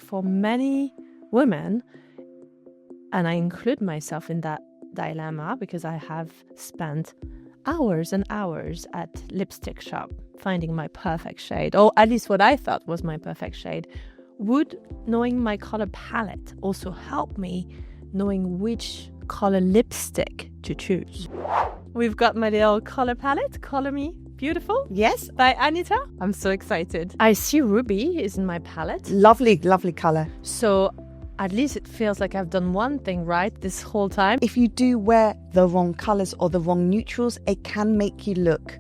for many women, and I include myself in that dilemma because I have spent hours and hours at lipstick shop finding my perfect shade, or at least what I thought was my perfect shade. Would knowing my color palette also help me knowing which color lipstick to choose? We've got my little color palette, Color Me Beautiful. Yes. By Anita. I'm so excited. I see ruby is in my palette. Lovely, lovely color. So at least it feels like I've done one thing right this whole time. If you do wear the wrong colors or the wrong neutrals, it can make you look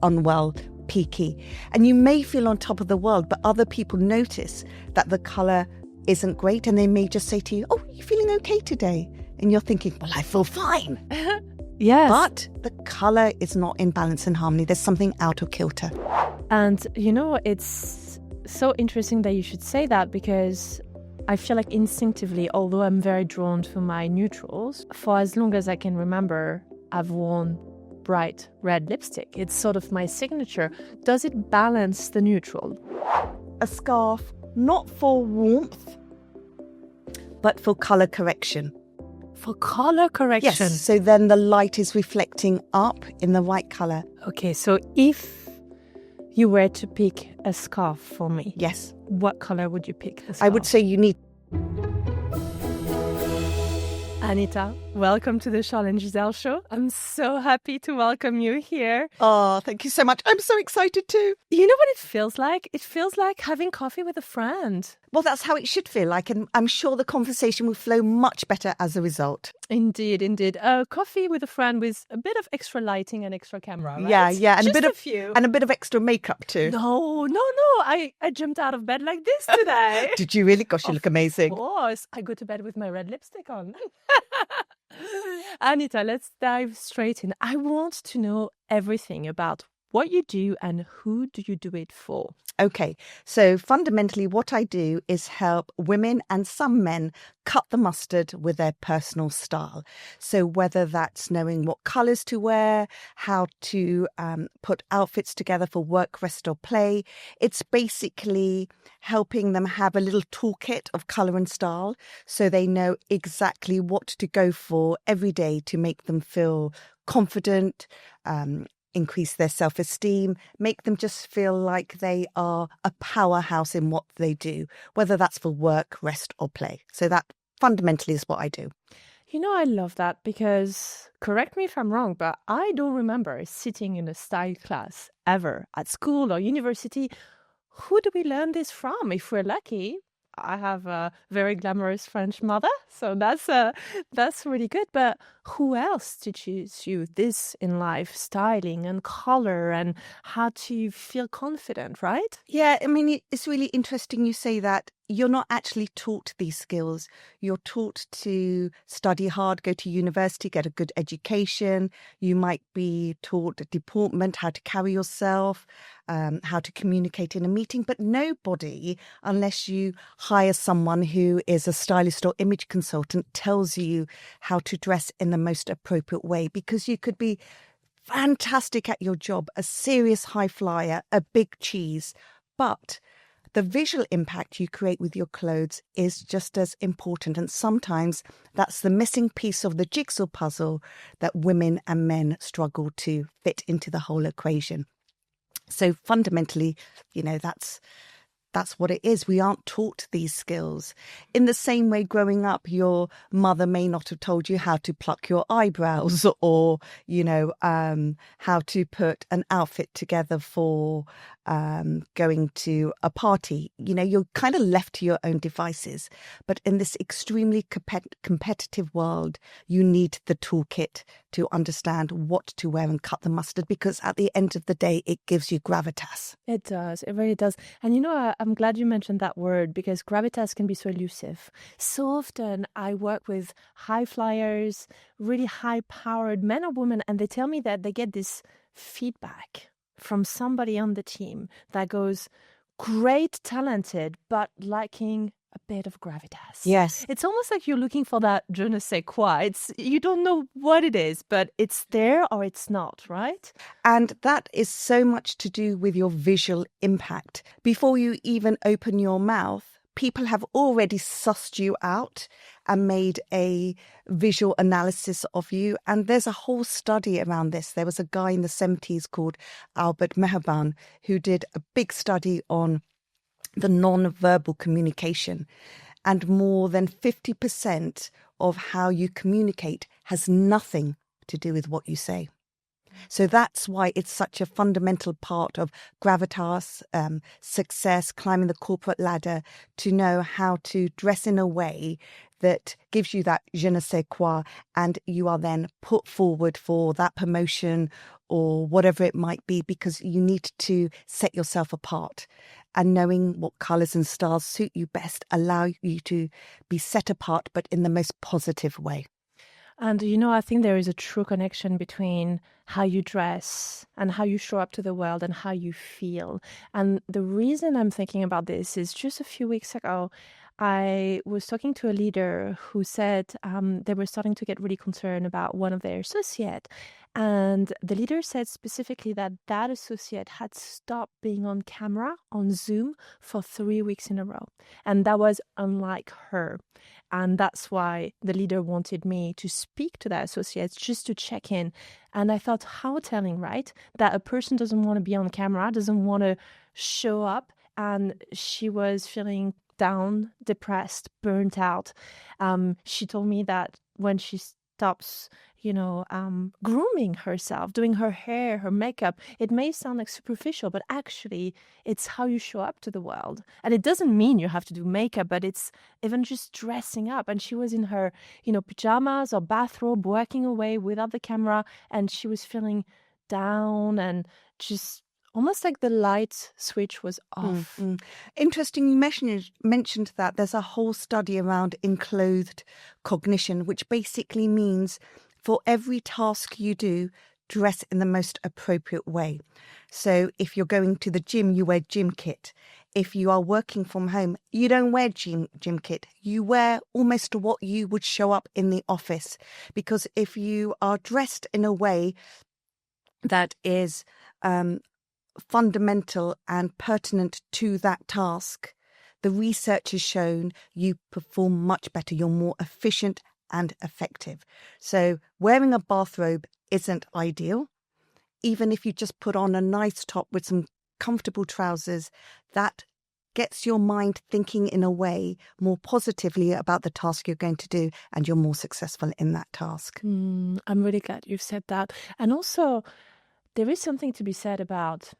unwell, peaky. And you may feel on top of the world, but other people notice that the color isn't great and they may just say to you, oh, are you feeling okay today? And you're thinking, well, I feel fine. Yes. But the color is not in balance and harmony. There's something out of kilter. And, it's so interesting that you should say that because I feel like instinctively, although I'm very drawn to my neutrals, for as long as I can remember, I've worn bright red lipstick. It's sort of my signature. Does it balance the neutral? A scarf, not for warmth, but for color correction. For color correction? Yes, so then the light is reflecting up in the right color. Okay, so if you were to pick a scarf for me, yes, what color would you pick? I would say you need... Anita, welcome to the Charlène Gisèle show. I'm so happy to welcome you here. Oh, thank you so much. I'm so excited too. You know what it feels like? It feels like having coffee with a friend. Well, that's how it should feel like, and I'm sure the conversation will flow much better as a result. Indeed, indeed. Coffee with a friend with a bit of extra lighting and extra camera, right? Yeah, and a bit of extra makeup too. No. I jumped out of bed like this today. Did you really? Gosh, you look amazing. Of course. I go to bed with my red lipstick on. Anita, let's dive straight in. I want to know everything about what you do and who do you do it for? Okay, so fundamentally what I do is help women and some men cut the mustard with their personal style. So whether that's knowing what colours to wear, how to put outfits together for work, rest or play, it's basically helping them have a little toolkit of colour and style so they know exactly what to go for every day to make them feel confident, increase their self-esteem, make them just feel like they are a powerhouse in what they do, whether that's for work, rest or play. So that fundamentally is what I do. I love that because, correct me if I'm wrong, but I don't remember sitting in a style class ever at school or university. Who do we learn this from? If we're lucky, I have a very glamorous French mother, so that's really good. But who else teaches you this in life, styling and color and how to feel confident, right? Yeah, I mean, it's really interesting you say that. You're not actually taught these skills. You're taught to study hard, go to university, get a good education. You might be taught deportment, how to carry yourself, how to communicate in a meeting. But nobody, unless you hire someone who is a stylist or image consultant, tells you how to dress in the most appropriate way, because you could be fantastic at your job, a serious high flyer, a big cheese, but the visual impact you create with your clothes is just as important. And sometimes that's the missing piece of the jigsaw puzzle that women and men struggle to fit into the whole equation. So fundamentally, that's what it is. We aren't taught these skills. In the same way, growing up, your mother may not have told you how to pluck your eyebrows or, how to put an outfit together for going to a party. You're kind of left to your own devices. But in this extremely competitive world, you need the toolkit to understand what to wear and cut the mustard, because at the end of the day, it gives you gravitas. It does. It really does. And I'm glad you mentioned that word, because gravitas can be so elusive. So often I work with high flyers, really high-powered men or women, and they tell me that they get this feedback from somebody on the team that goes, great, talented, but lacking a bit of gravitas. Yes. It's almost like you're looking for that je ne sais quoi. You don't know what it is, but it's there or it's not, right? And that is so much to do with your visual impact. Before you even open your mouth, people have already sussed you out and made a visual analysis of you. And there's a whole study around this. There was a guy in the 70s called Albert Meherban who did a big study on the non-verbal communication. And more than 50% of how you communicate has nothing to do with what you say. So that's why it's such a fundamental part of gravitas, success, climbing the corporate ladder, to know how to dress in a way that gives you that je ne sais quoi, and you are then put forward for that promotion or whatever it might be, because you need to set yourself apart. And knowing what colours and styles suit you best allow you to be set apart, but in the most positive way. And, I think there is a true connection between how you dress and how you show up to the world and how you feel. And the reason I'm thinking about this is just a few weeks ago, I was talking to a leader who said they were starting to get really concerned about one of their associates. And the leader said specifically that that associate had stopped being on camera, on Zoom, for 3 weeks in a row. And that was unlike her. And that's why the leader wanted me to speak to that associate, just to check in. And I thought, how telling, right? That a person doesn't want to be on camera, doesn't want to show up. And she was feeling down, depressed, burnt out. She told me that when she stops, grooming herself, doing her hair, her makeup, it may sound like superficial, but actually it's how you show up to the world. And it doesn't mean you have to do makeup, but it's even just dressing up. And she was in her, pajamas or bathrobe, working away without the camera. And she was feeling down and just almost like the light switch was off. Mm-hmm. Interesting you mentioned that. There's a whole study around enclothed cognition, which basically means for every task you do, dress in the most appropriate way. So if you're going to the gym, you wear gym kit. If you are working from home, you don't wear gym kit. You wear almost what you would show up in the office. Because if you are dressed in a way that is fundamental and pertinent to that task, the research has shown you perform much better. You're more efficient and effective. So wearing a bathrobe isn't ideal. Even if you just put on a nice top with some comfortable trousers, that gets your mind thinking in a way more positively about the task you're going to do, and you're more successful in that task. I'm really glad you've said that. And also, there is something to be said about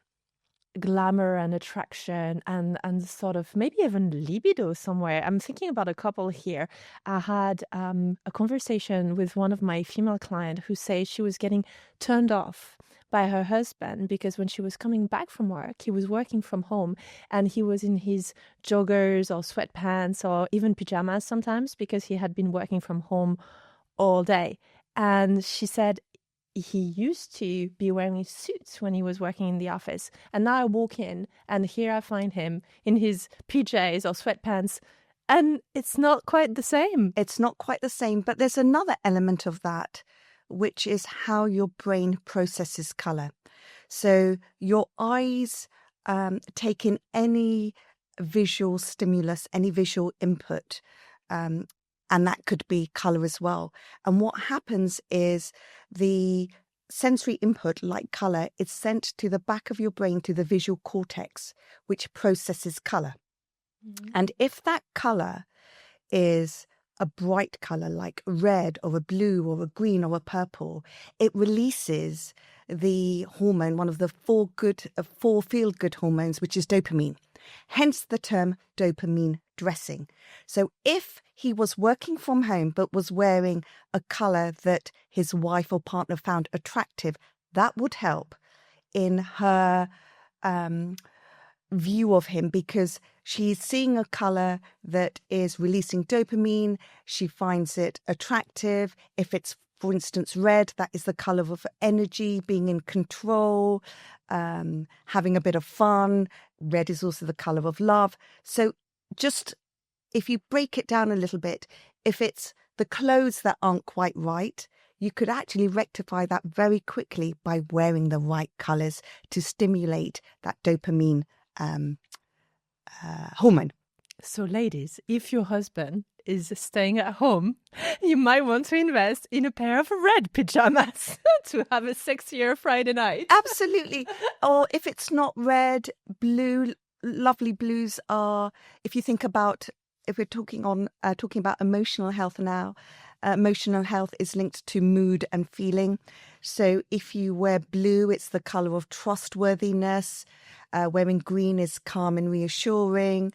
glamour and attraction and sort of maybe even libido somewhere. I'm thinking about a couple here. I had a conversation with one of my female clients who says she was getting turned off by her husband because when she was coming back from work, he was working from home and he was in his joggers or sweatpants or even pajamas sometimes because he had been working from home all day. And she said he used to be wearing suits when he was working in the office. And now I walk in and here I find him in his PJs or sweatpants. And it's not quite the same. It's not quite the same. But there's another element of that, which is how your brain processes colour. So your eyes take in any visual stimulus, any visual input, and that could be colour as well. And what happens is the sensory input, like colour, is sent to the back of your brain, to the visual cortex, which processes colour. Mm-hmm. And if that colour is a bright colour like red or a blue or a green or a purple, it releases the hormone, one of the four feel-good hormones, which is dopamine. Hence the term dopamine dressing. So if he was working from home but was wearing a colour that his wife or partner found attractive, that would help in her view of him, because she's seeing a colour that is releasing dopamine. She finds it attractive. If it's, for instance, red, that is the colour of energy, being in control, having a bit of fun. Red is also the colour of love. So just if you break it down a little bit, if it's the clothes that aren't quite right, you could actually rectify that very quickly by wearing the right colours to stimulate that dopamine hormone. So ladies, if your husband is staying at home, you might want to invest in a pair of red pajamas to have a sexier Friday night. Absolutely. Or if it's not red, blue, lovely blues are, if you think about, if we're talking about emotional health now, emotional health is linked to mood and feeling. So if you wear blue, it's the color of trustworthiness. Wearing green is calm and reassuring.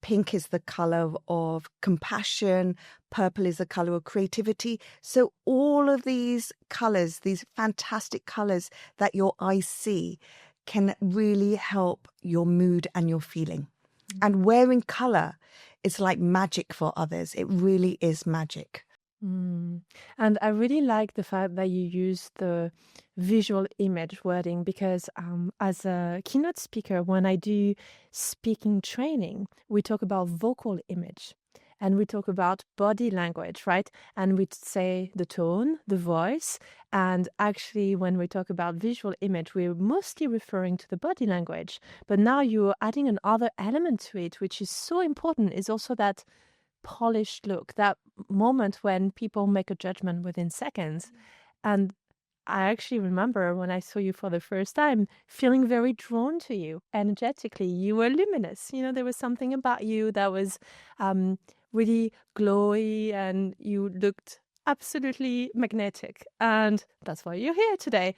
Pink is the color of compassion. Purple is the color of creativity. So all of these colors, these fantastic colors that your eyes see, can really help your mood and your feeling. And wearing color is like magic for others. It really is magic. And I really like the fact that you use the visual image wording because as a keynote speaker, when I do speaking training, we talk about vocal image and we talk about body language, right? And we say the tone, the voice. And actually, when we talk about visual image, we're mostly referring to the body language. But now you're adding another element to it, which is so important, is also that polished look, that moment when people make a judgment within seconds. And I actually remember when I saw you for the first time, feeling very drawn to you energetically. You were luminous. You know, there was something about you that was really glowy and you looked absolutely magnetic. And that's why you're here today.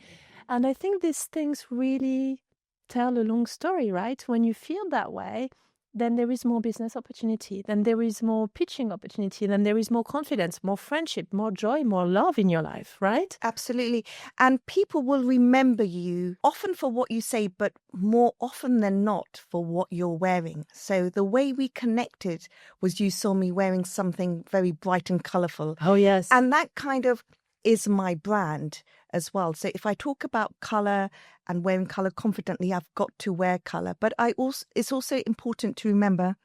And I think these things really tell a long story, right? When you feel that way, then there is more business opportunity, then there is more pitching opportunity, then there is more confidence, more friendship, more joy, more love in your life, right? Absolutely. And people will remember you often for what you say, but more often than not for what you're wearing. So the way we connected was you saw me wearing something very bright and colourful. Oh, yes. And that kind of is my brand as well. So if I talk about colour and wearing colour confidently, I've got to wear colour. But it's also important to remember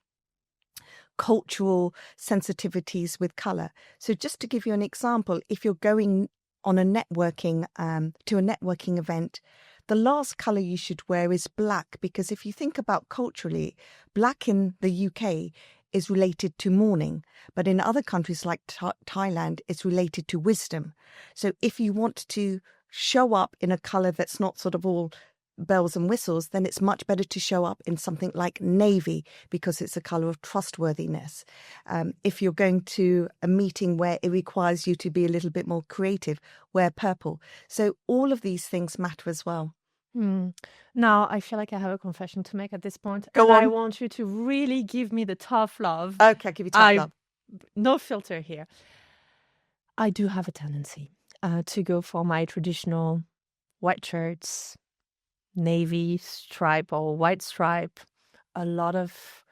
cultural sensitivities with colour. So just to give you an example, if you're going on a networking to a networking event, the last colour you should wear is black, because if you think about culturally, black in the UK is related to mourning, but in other countries like Thailand, it's related to wisdom. So if you want to show up in a colour that's not sort of all bells and whistles, then it's much better to show up in something like navy, because it's a colour of trustworthiness. If you're going to a meeting where it requires you to be a little bit more creative, wear purple. So all of these things matter as well. Now, I feel like I have a confession to make at this point. Go and on. I want you to really give me the tough love. Okay, I'll give you tough love. No filter here. I do have a tendency to go for my traditional white shirts, navy stripe or white stripe. A lot of,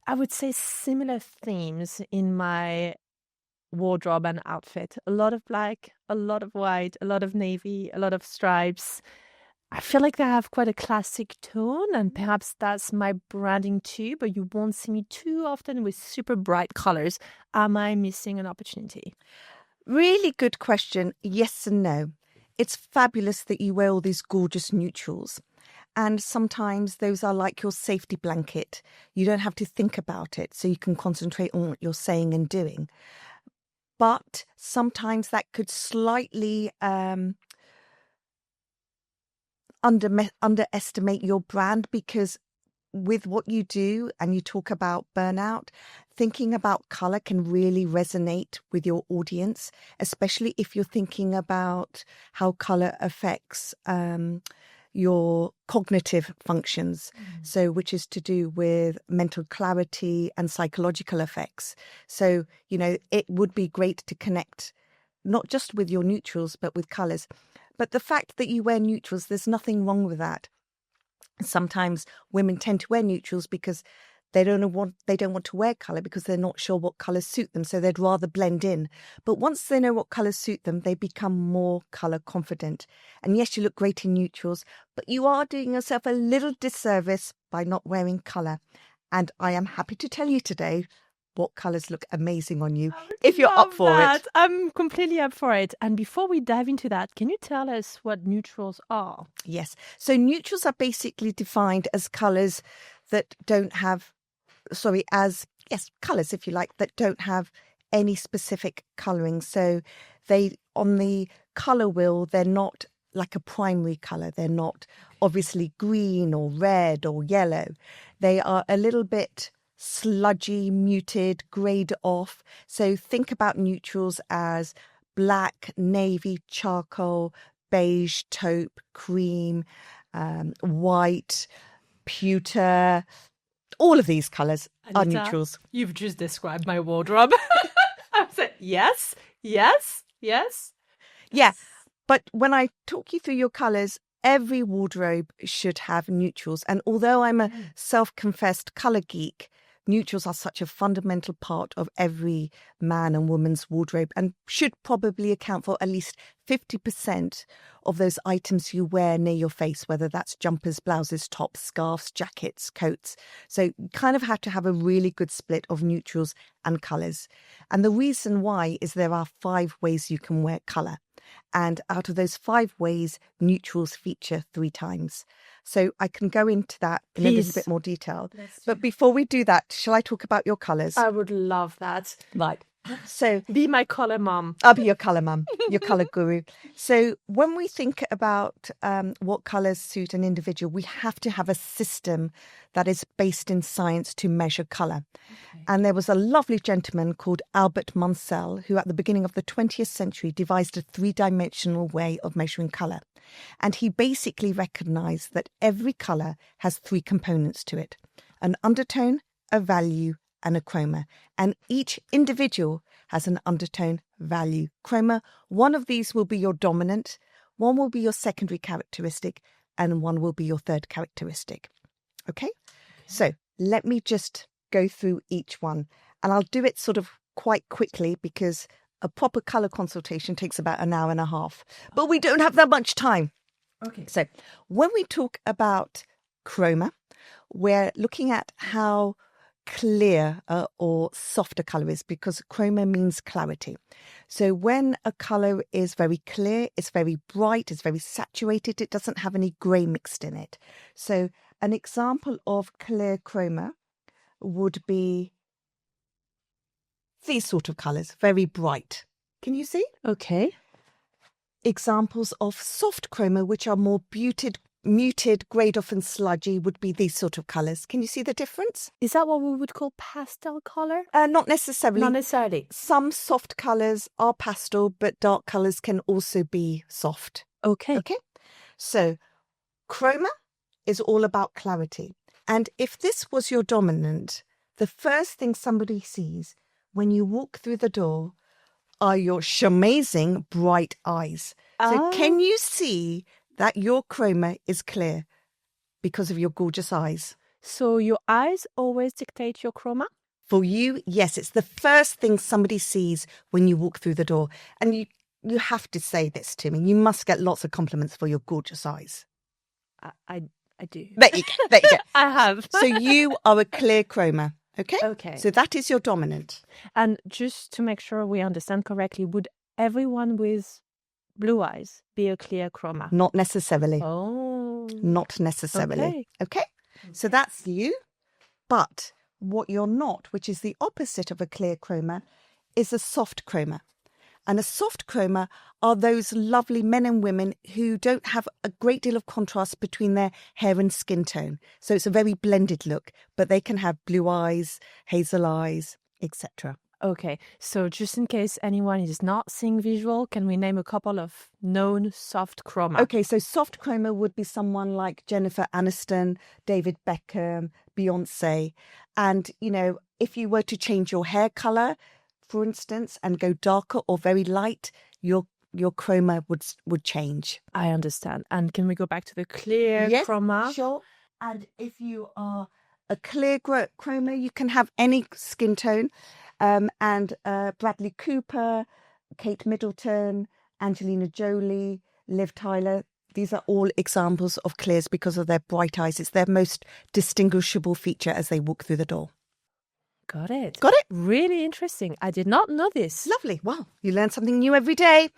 I would say, similar themes in my wardrobe and outfit. A lot of black, a lot of white, a lot of navy, a lot of stripes. I feel like they have quite a classic tone, and perhaps that's my branding too, but you won't see me too often with super bright colors. Am I missing an opportunity? Really good question. Yes and no. It's fabulous that you wear all these gorgeous neutrals. And sometimes those are like your safety blanket. You don't have to think about it, so you can concentrate on what you're saying and doing. But sometimes that could slightly underestimate your brand, because with what you do and you talk about burnout, thinking about color can really resonate with your audience, especially if you're thinking about how color affects your cognitive functions. So which is to do with mental clarity and psychological effects. So, you know, it would be great to connect not just with your neutrals, but with colors. But the fact that you wear neutrals, there's nothing wrong with that. Sometimes women tend to wear neutrals because they don't want to wear colour because they're not sure what colours suit them, so they'd rather blend in. But once they know what colours suit them, they become more colour confident. And yes, you look great in neutrals, but you are doing yourself a little disservice by not wearing colour. And I am happy to tell you today what colours look amazing on you if you're up for it. I'm completely up for it. And before we dive into that, can you tell us what neutrals are? Yes. So neutrals are basically defined as colours that don't have as colours, if you like, that don't have any specific colouring. So they, on the colour wheel, they're not like a primary colour. They're not obviously green or red or yellow. They are a little bit sludgy, muted, greyed off. So think about neutrals as black, navy, charcoal, beige, taupe, cream, white, pewter. All of these colours are Anita, neutrals. You've just described my wardrobe. I said, yes. Yeah. But when I talk you through your colours, every wardrobe should have neutrals. And although I'm a self-confessed colour geek, neutrals are such a fundamental part of every man and woman's wardrobe and should probably account for at least 50% of those items you wear near your face, whether that's jumpers, blouses, tops, scarves, jackets, coats. So you kind of have to have a really good split of neutrals and colours. And the reason why is there are 5 ways you can wear colour. And out of those 5 ways, neutrals feature 3 times. So I can go into that in a little bit more detail. But before we do that, shall I talk about your colours? I would love that. Right. So be my colour mum. I'll be your colour mum, your colour guru. So when we think about what colours suit an individual, we have to have a system that is based in science to measure colour. Okay. And there was a lovely gentleman called Albert Munsell who at the beginning of the 20th century devised a 3-dimensional way of measuring colour. And he basically recognised that every colour has 3 components to it: an undertone, a value, and a chroma. And each individual has an undertone, value, chroma. One of these will be your dominant, one will be your secondary characteristic, and one will be your third characteristic. Okay? So let me just go through each one. And I'll do it sort of quite quickly because a proper colour consultation takes about an hour and a half. But we don't have that much time. Okay. So when we talk about chroma, we're looking at how clear or softer colour is, because chroma means clarity. So when a colour is very clear, it's very bright, it's very saturated, it doesn't have any grey mixed in it. So an example of clear chroma would be these sort of colours, very bright. Can you see? Okay. Examples of soft chroma, which are more muted, greyed off and sludgy, would be these sort of colours. Can you see the difference? Is that what we would call pastel colour? Not necessarily. Not necessarily. Some soft colours are pastel, but dark colours can also be soft. Okay. So chroma is all about clarity. And if this was your dominant, the first thing somebody sees when you walk through the door are your amazing bright eyes. So can you see that your chroma is clear because of your gorgeous eyes? So your eyes always dictate your chroma? For you, yes. It's the first thing somebody sees when you walk through the door. And you have to say this to me. You must get lots of compliments for your gorgeous eyes. I do. There you go. I have. So you are a clear chroma. Okay. So that is your dominant. And just to make sure we understand correctly, would everyone with blue eyes be a clear chroma? Not necessarily. Oh. Not necessarily. Okay. So that's you. But what you're not, which is the opposite of a clear chroma, is a soft chroma. And a soft chroma are those lovely men and women who don't have a great deal of contrast between their hair and skin tone. So it's a very blended look, but they can have blue eyes, hazel eyes, etc. Okay, so just in case anyone is not seeing visual, can we name a couple of known soft chroma? Okay, so soft chroma would be someone like Jennifer Aniston, David Beckham, Beyonce. And, you know, if you were to change your hair colour, for instance, and go darker or very light, your chroma would change. I understand. And can we go back to the clear chroma? Sure. And if you are a clear chroma, you can have any skin tone. And Bradley Cooper, Kate Middleton, Angelina Jolie, Liv Tyler, these are all examples of clears because of their bright eyes. It's their most distinguishable feature as they walk through the door. Got it. Got it? Really interesting. I did not know this. Lovely. Well, you learn something new every day.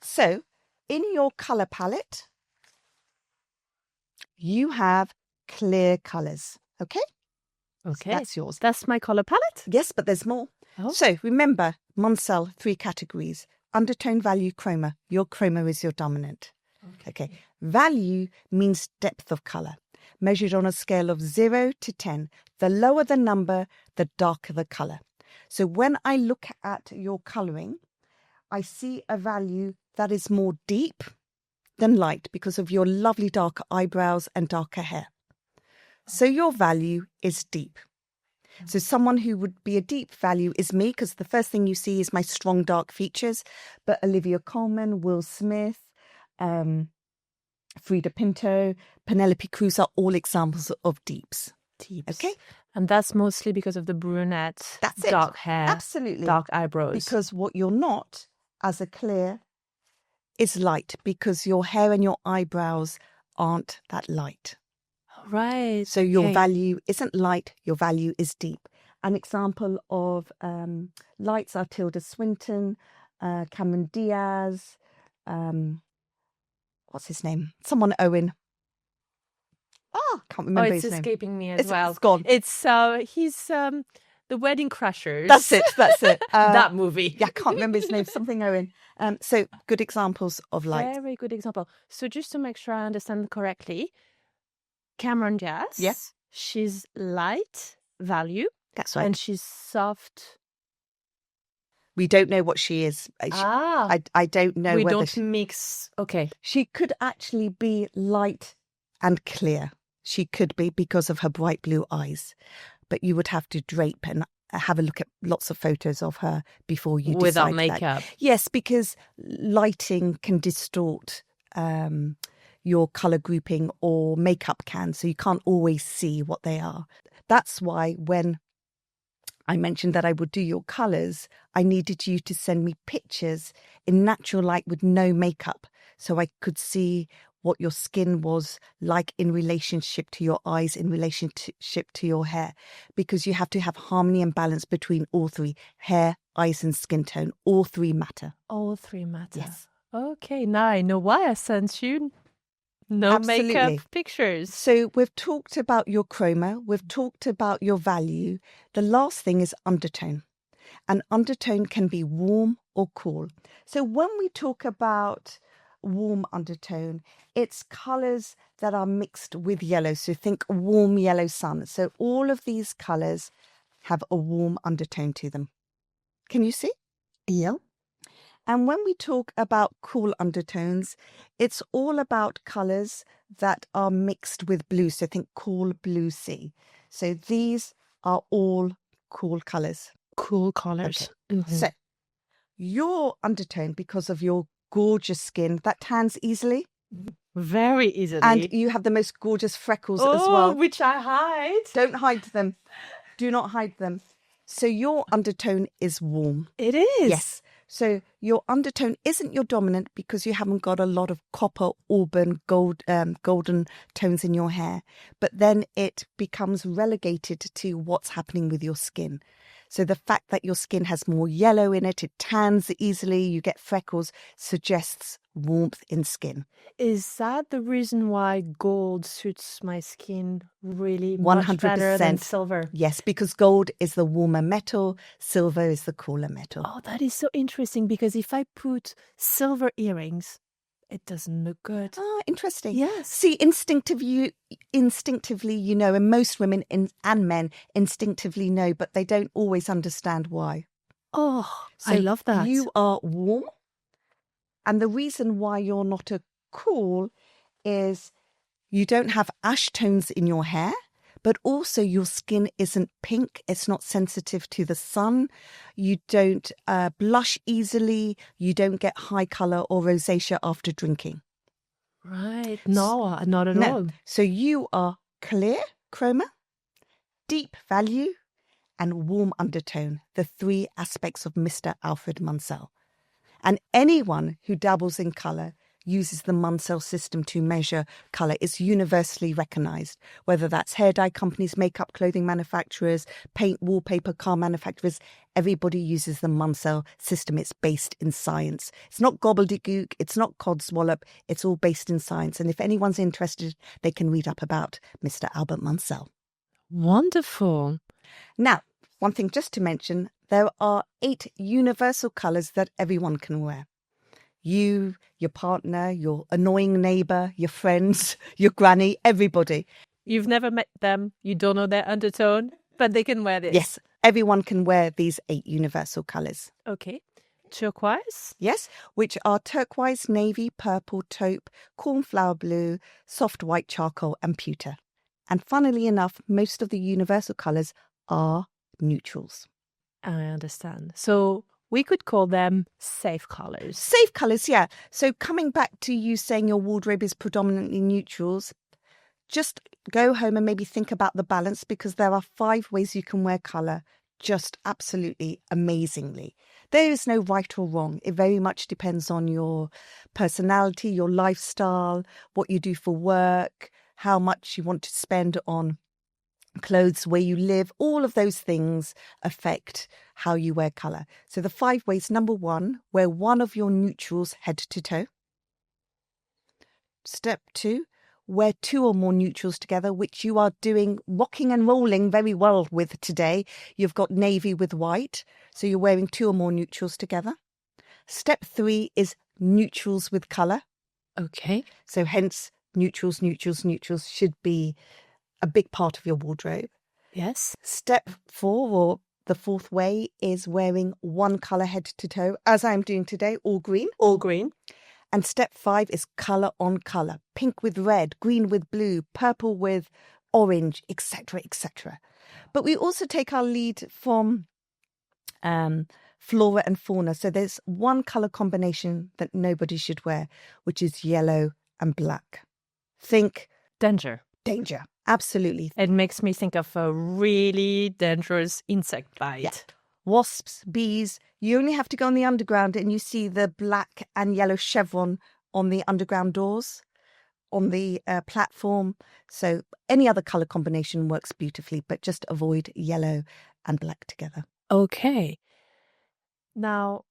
So in your colour palette, you have clear colours. Okay? Okay. That's yours. That's my color palette? Yes, but there's more. Oh. So remember, Munsell, 3 categories. Undertone, value, chroma. Your chroma is your dominant. Okay. Value means depth of color, measured on a scale of 0 to 10. The lower the number, the darker the color. So when I look at your coloring, I see a value that is more deep than light because of your lovely darker eyebrows and darker hair. So your value is deep. So someone who would be a deep value is me, because the first thing you see is my strong dark features. But Olivia Colman, Will Smith, Frida Pinto, Penelope Cruz are all examples of deeps. Okay? And that's mostly because of the brunette, That's it. dark hair, Absolutely. dark eyebrows. Because what you're not as a clear is light, because your hair and your eyebrows aren't that light. Right. So your value isn't light, your value is deep. An example of lights are Tilda Swinton, Cameron Diaz, what's his name? Someone Owen. Oh, can't remember his name. It's escaping me as well. It's gone. It's he's the Wedding Crashers. That's it. That movie. Yeah, I can't remember his name. Something Owen. So good examples of light. Very good example. So just to make sure I understand correctly, Cameron Diaz. Yes. She's light value. That's right. And she's soft. We don't know what she is. I don't know we whether don't mix. Okay. She could actually be light and clear. She could be because of her bright blue eyes. But you would have to drape and have a look at lots of photos of her before you decide without that. makeup. Yes, because lighting can distort your colour grouping, or makeup can, so you can't always see what they are. That's why when I mentioned that I would do your colours, I needed you to send me pictures in natural light with no makeup, so I could see what your skin was like in relationship to your eyes, in relationship to your hair, because you have to have harmony and balance between all three: hair, eyes and skin tone. All three matter. All three matter. Yes. Okay, now I know why I sent you no Absolutely. makeup pictures. So we've talked about your chroma, we've talked about your value. The last thing is undertone. And undertone can be warm or cool. So when we talk about warm undertone, it's colours that are mixed with yellow. So think warm yellow sun. So all of these colours have a warm undertone to them. Can you see? Yeah. And when we talk about cool undertones, it's all about colours that are mixed with blue. So think cool blue sea. So these are all cool colours. Cool colours. Okay. So your undertone, because of your gorgeous skin, that tans easily. Very easily. And you have the most gorgeous freckles as well. Which I hide. Don't hide them. Do not hide them. So your undertone is warm. It is. Yes. So your undertone isn't your dominant because you haven't got a lot of copper, auburn, golden tones in your hair. But then it becomes relegated to what's happening with your skin. So the fact that your skin has more yellow in it, it tans easily, you get freckles, suggests warmth in skin. Is that the reason why gold suits my skin really much 100%. better than silver? Yes, because gold is the warmer metal, silver is the cooler metal. Oh, that is so interesting, because if I put silver earrings, it doesn't look good. Ah, interesting. Yes. See, instinctively, you know, and most women and men instinctively know, but they don't always understand why. Oh, So I love that. You are warm. And the reason why you're not a cool is you don't have ash tones in your hair, but also your skin isn't pink. It's not sensitive to the sun. You don't blush easily. You don't get high colour or rosacea after drinking. Right. No, not at all. So you are clear chroma, deep value, and warm undertone, the three aspects of Mr. Alfred Munsell. And anyone who dabbles in colour uses the Munsell system to measure colour. It's universally recognised, whether that's hair dye companies, makeup, clothing manufacturers, paint, wallpaper, car manufacturers. Everybody uses the Munsell system. It's based in science. It's not gobbledygook. It's not codswallop. It's all based in science. And if anyone's interested, they can read up about Mr. Albert Munsell. Wonderful. Now, one thing just to mention, there are 8 universal colours that everyone can wear. You, your partner, your annoying neighbour, your friends, your granny, everybody. You've never met them. You don't know their undertone, but they can wear this. Yes, everyone can wear these 8 universal colours. Okay. Turquoise? Yes, which are turquoise, navy, purple, taupe, cornflower blue, soft white charcoal and pewter. And funnily enough, most of the universal colours are neutrals. I understand. So we could call them safe colors. Safe colours, yeah. So coming back to you saying your wardrobe is predominantly neutrals, just go home and maybe think about the balance, because there are 5 ways you can wear colour just absolutely amazingly. There is no right or wrong. It very much depends on your personality, your lifestyle, what you do for work, how much you want to spend on clothes, where you live. All of those things affect how you wear colour. So the 5 ways: number 1, wear one of your neutrals head to toe. Step 2, wear 2 or more neutrals together, which you are doing rocking and rolling very well with today. You've got navy with white, so you're wearing 2 or more neutrals together. Step 3 is neutrals with colour. Okay. So hence neutrals should be a big part of your wardrobe. Yes. Step 4, or the 4th way, is wearing one colour head to toe, as I'm doing today, all green. All green. And step 5 is colour on colour, pink with red, green with blue, purple with orange, etc., etc. But we also take our lead from flora and fauna. So there's one colour combination that nobody should wear, which is yellow and black. Think Danger. danger. Absolutely. It makes me think of a really dangerous insect bite. Yeah. Wasps, bees, you only have to go on the underground and you see the black and yellow chevron on the underground doors, on the platform. So any other colour combination works beautifully, but just avoid yellow and black together. Okay. Now,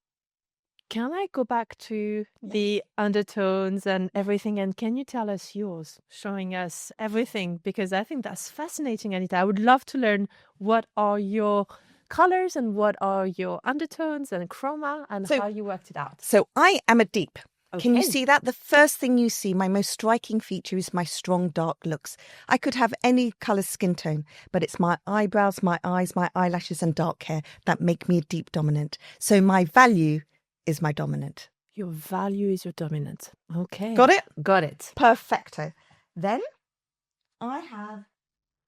can I go back to the undertones and everything? And can you tell us yours, showing us everything? Because I think that's fascinating, Anita. I would love to learn what are your colors and what are your undertones and chroma and how you worked it out. So I am a deep. Okay. Can you see that? The first thing you see, my most striking feature, is my strong dark looks. I could have any colour skin tone, but it's my eyebrows, my eyes, my eyelashes and dark hair that make me a deep dominant. So my value is my dominant. Your value is your dominant. Okay. Got it? Got it. Perfecto. Then I have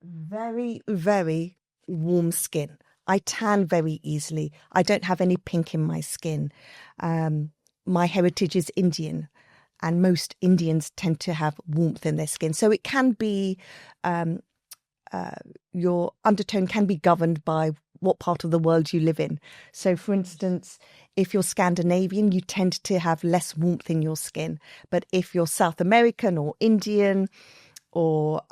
very, very warm skin. I tan very easily. I don't have any pink in my skin. My heritage is Indian, and most Indians tend to have warmth in their skin. So it can be, your undertone can be governed by what part of the world you live in. So, for instance, if you're Scandinavian, you tend to have less warmth in your skin. But if you're South American or Indian or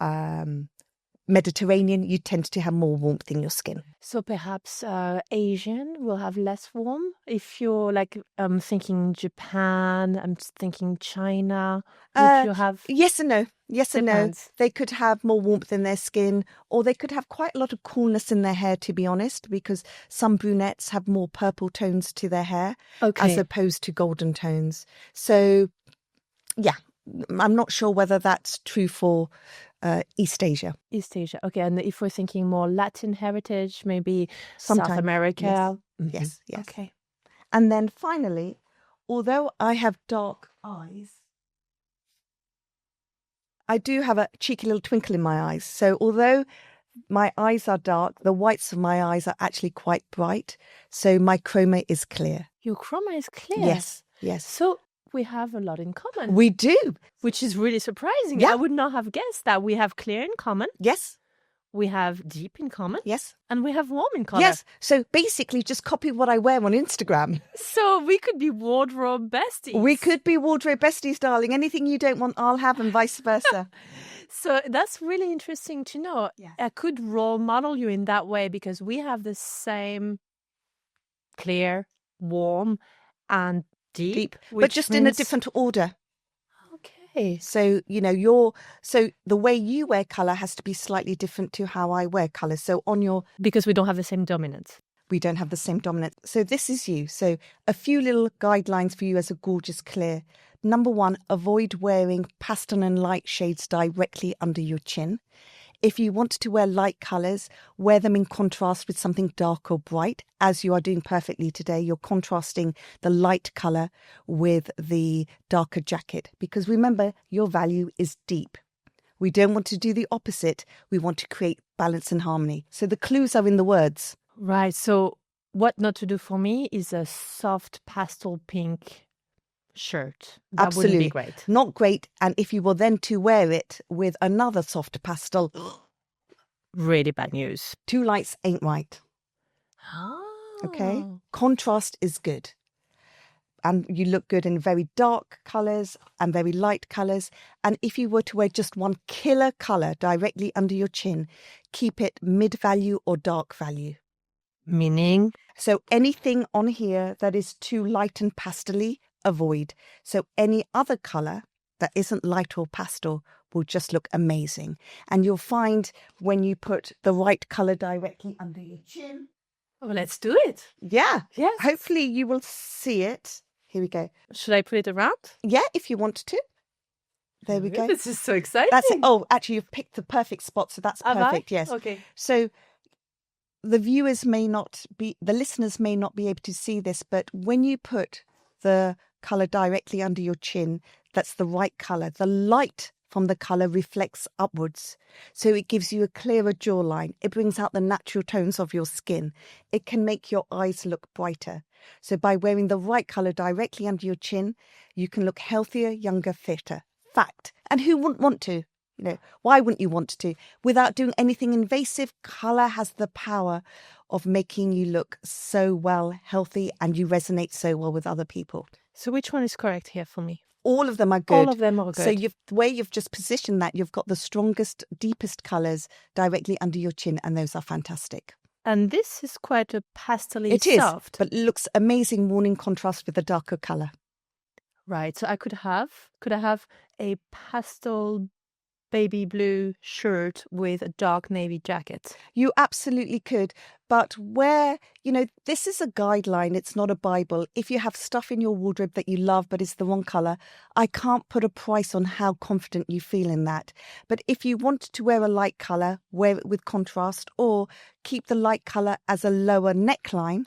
Mediterranean, you tend to have more warmth in your skin. So perhaps Asian will have less warm. If you're like thinking Japan, I'm thinking China, would you have? Yes and no. Yes and no. Depends. They could have more warmth in their skin, or they could have quite a lot of coolness in their hair, to be honest, because some brunettes have more purple tones to their hair as opposed to golden tones. So, yeah, I'm not sure whether that's true for East Asia. East Asia. Okay. And if we're thinking more Latin heritage, maybe Sometimes, South America. Yes. Mhm. Yes, yes. Okay. And then finally, although I have dark eyes, I do have a cheeky little twinkle in my eyes. So although my eyes are dark, the whites of my eyes are actually quite bright. So my chroma is clear. Your chroma is clear. Yes, yes. So we have a lot in common. We do. Which is really surprising. Yeah. I would not have guessed that. We have clear in common. Yes. We have deep in common. Yes. And we have warm in common. Yes. So basically just copy what I wear on Instagram. So we could be wardrobe besties. We could be wardrobe besties, darling. Anything you don't want, I'll have, and vice versa. So that's really interesting to know. Yeah. I could role model you in that way because we have the same clear, warm, and deep. But just in a different order. Okay. Okay. So, so the way you wear colour has to be slightly different to how I wear colour. So because we don't have the same dominance. We don't have the same dominance. So this is you. So a few little guidelines for you as a gorgeous clear. Number 1, avoid wearing pastel and light shades directly under your chin. If you want to wear light colours, wear them in contrast with something dark or bright, as you are doing perfectly today. You're contrasting the light colour with the darker jacket, because remember, your value is deep. We don't want to do the opposite. We want to create balance and harmony. So the clues are in the words. Right. So what not to do for me is a soft pastel pink shirt. That Absolutely. wouldn't be great. Not great. And if you were then to wear it with another soft pastel, Really bad news. two lights ain't right. Oh. Okay. Contrast is good. And you look good in very dark colours and very light colours. And if you were to wear just one killer colour directly under your chin, keep it mid-value or dark value. Meaning? So anything on here that is too light and pastel-y, avoid. So any other colour that isn't light or pastel will just look amazing. And you'll find when you put the right colour directly under your chin. Well, let's do it. Yeah. Yes. Hopefully you will see it. Here we go. Should I put it around? Yeah, if you want to. There we go. This is so exciting. That's it. Oh, actually, you've picked the perfect spot, so that's Have perfect. I? Yes. Okay. So the listeners may not be able to see this, but when you put the colour directly under your chin, that's the right colour. The light from the colour reflects upwards. So it gives you a clearer jawline. It brings out the natural tones of your skin. It can make your eyes look brighter. So by wearing the right colour directly under your chin, you can look healthier, younger, fitter. Fact. And who wouldn't want to? Why wouldn't you want to? Without doing anything invasive, colour has the power of making you look so well, healthy, and you resonate so well with other people. So which one is correct here for me? All of them are good. All of them are good. So the way you've just positioned that, you've got the strongest, deepest colours directly under your chin, and those are fantastic. And this is quite a pastel-y It is, soft. but it looks amazing worn in contrast with the darker colour. Right. So could I have a pastel baby blue shirt with a dark navy jacket? You absolutely could. But this is a guideline. It's not a Bible. If you have stuff in your wardrobe that you love, but it's the wrong colour, I can't put a price on how confident you feel in that. But if you want to wear a light colour, wear it with contrast, or keep the light colour as a lower neckline.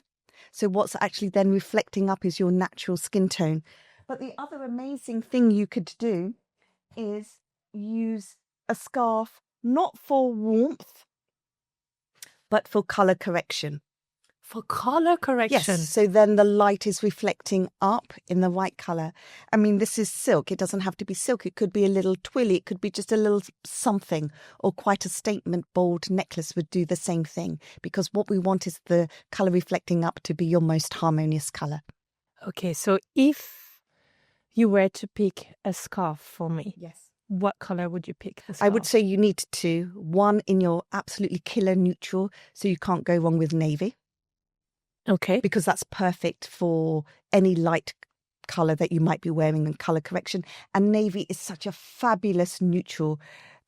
So what's actually then reflecting up is your natural skin tone. But the other amazing thing you could do is use a scarf, not for warmth, but for colour correction. For colour correction? Yes, so then the light is reflecting up in the right colour. I mean, this is silk. It doesn't have to be silk. It could be a little twilly. It could be just a little something, or quite a statement bold necklace would do the same thing, because what we want is the colour reflecting up to be your most harmonious colour. Okay, so if you were to pick a scarf for me, yes, what colour would you pick? I would say you need two. One in your absolutely killer neutral, so you can't go wrong with navy. Okay. Because that's perfect for any light colour that you might be wearing in colour correction. And navy is such a fabulous neutral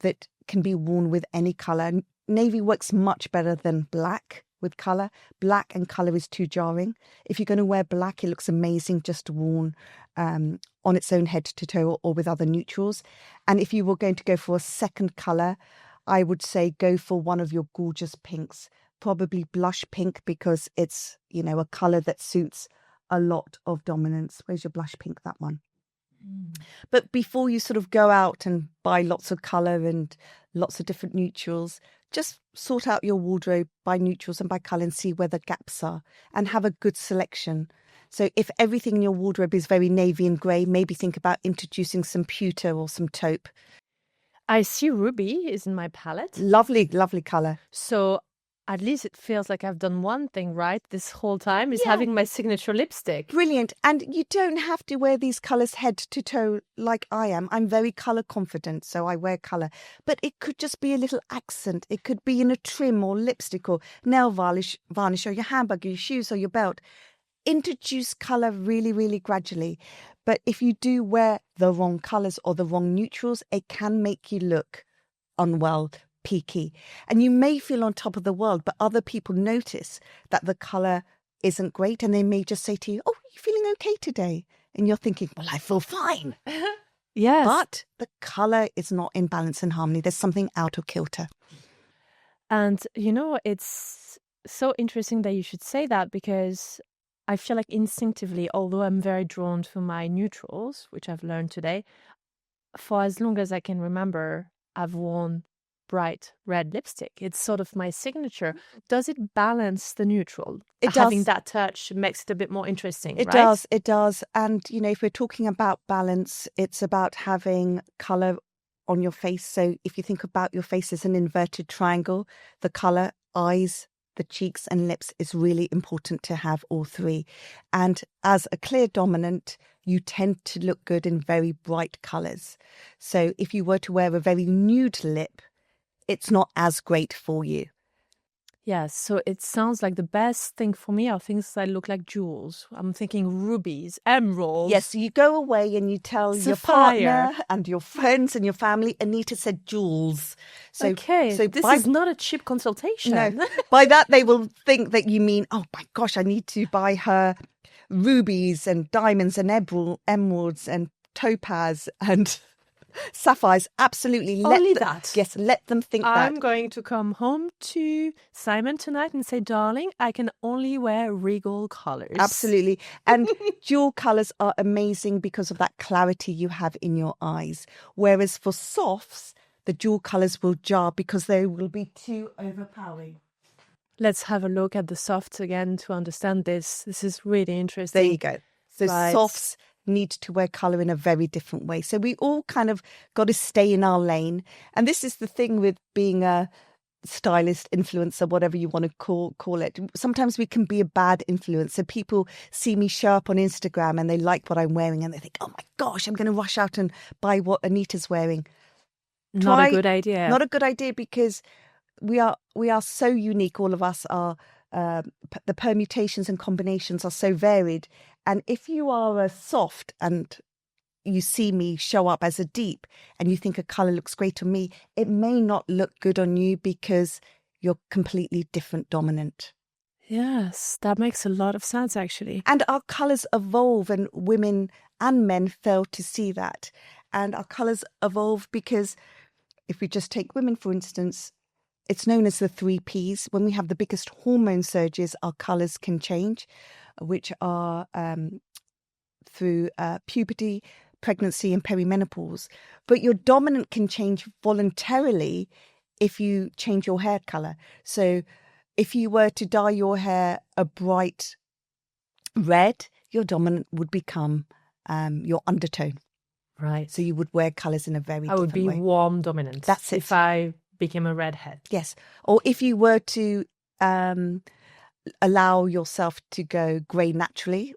that can be worn with any colour. Navy works much better than black with colour. Black and colour is too jarring. If you're going to wear black, it looks amazing just worn on its own head to toe or with other neutrals. And if you were going to go for a second colour, I would say go for one of your gorgeous pinks. Probably blush pink, because it's, a colour that suits a lot of dominance. Where's your blush pink? That one. But before you sort of go out and buy lots of colour and lots of different neutrals, just sort out your wardrobe by neutrals and by colour and see where the gaps are and have a good selection. So if everything in your wardrobe is very navy and grey, maybe think about introducing some pewter or some taupe. I see ruby is in my palette. Lovely, lovely colour. So at least it feels like I've done one thing right this whole time, is having my signature lipstick. Brilliant. And you don't have to wear these colours head to toe like I am. I'm very colour confident, so I wear colour. But it could just be a little accent. It could be in a trim or lipstick or nail varnish or your handbag or your shoes or your belt. Introduce colour really, really gradually. But if you do wear the wrong colours or the wrong neutrals, it can make you look unwell, peaky. And you may feel on top of the world, but other people notice that the colour isn't great. And they may just say to you, oh, are you feeling okay today? And you're thinking, well, I feel fine. Yes. But the colour is not in balance and harmony. There's something out of kilter. And, it's so interesting that you should say that, because I feel like instinctively, although I'm very drawn to my neutrals, which I've learned today, for as long as I can remember, I've worn bright red lipstick. It's sort of my signature. Does it balance the neutral? Having that touch makes it a bit more interesting, It right? does. It does. And, if we're talking about balance, it's about having colour on your face. So if you think about your face as an inverted triangle, the colour, eyes, the cheeks and lips is really important to have all three. And as a clear dominant, you tend to look good in very bright colours. So if you were to wear a very nude lip, it's not as great for you. Yes, so it sounds like the best thing for me are things that look like jewels. I'm thinking rubies, emeralds. Yes, so you go away and you tell your partner and your friends and your family, Anita said jewels. So, okay, so this is not a cheap consultation. No, by that they will think that you mean, oh my gosh, I need to buy her rubies and diamonds and emeralds and topaz and sapphires. Absolutely. Only that. Yes, let them think that. I'm going to come home to Simon tonight and say, darling, I can only wear regal colours. Absolutely. And dual colours are amazing because of that clarity you have in your eyes. Whereas for softs, the dual colours will jar because they will be too overpowering. Let's have a look at the softs again to understand this. This is really interesting. There you go. So softs need to wear colour in a very different way. So we all kind of got to stay in our lane. And this is the thing with being a stylist, influencer, whatever you want to call it. Sometimes we can be a bad influencer. People see me show up on Instagram and they like what I'm wearing and they think, oh my gosh, I'm going to rush out and buy what Anita's wearing. Not a good idea. Not a good idea, because we are so unique. All of us are. The permutations and combinations are so varied. And if you are a soft and you see me show up as a deep and you think a colour looks great on me, it may not look good on you because you're completely different dominant. Yes, that makes a lot of sense, actually. And our colours evolve, and women and men fail to see that. And our colours evolve because if we just take women, for instance, it's known as the 3 Ps. When we have the biggest hormone surges, our colours can change, which are through puberty, pregnancy and perimenopause. But your dominant can change voluntarily if you change your hair colour. So if you were to dye your hair a bright red, your dominant would become your undertone. Right. So you would wear colours in a very different way. I would be warm dominant. That's it. If I became a redhead. Yes. Or if you were to allow yourself to go grey naturally,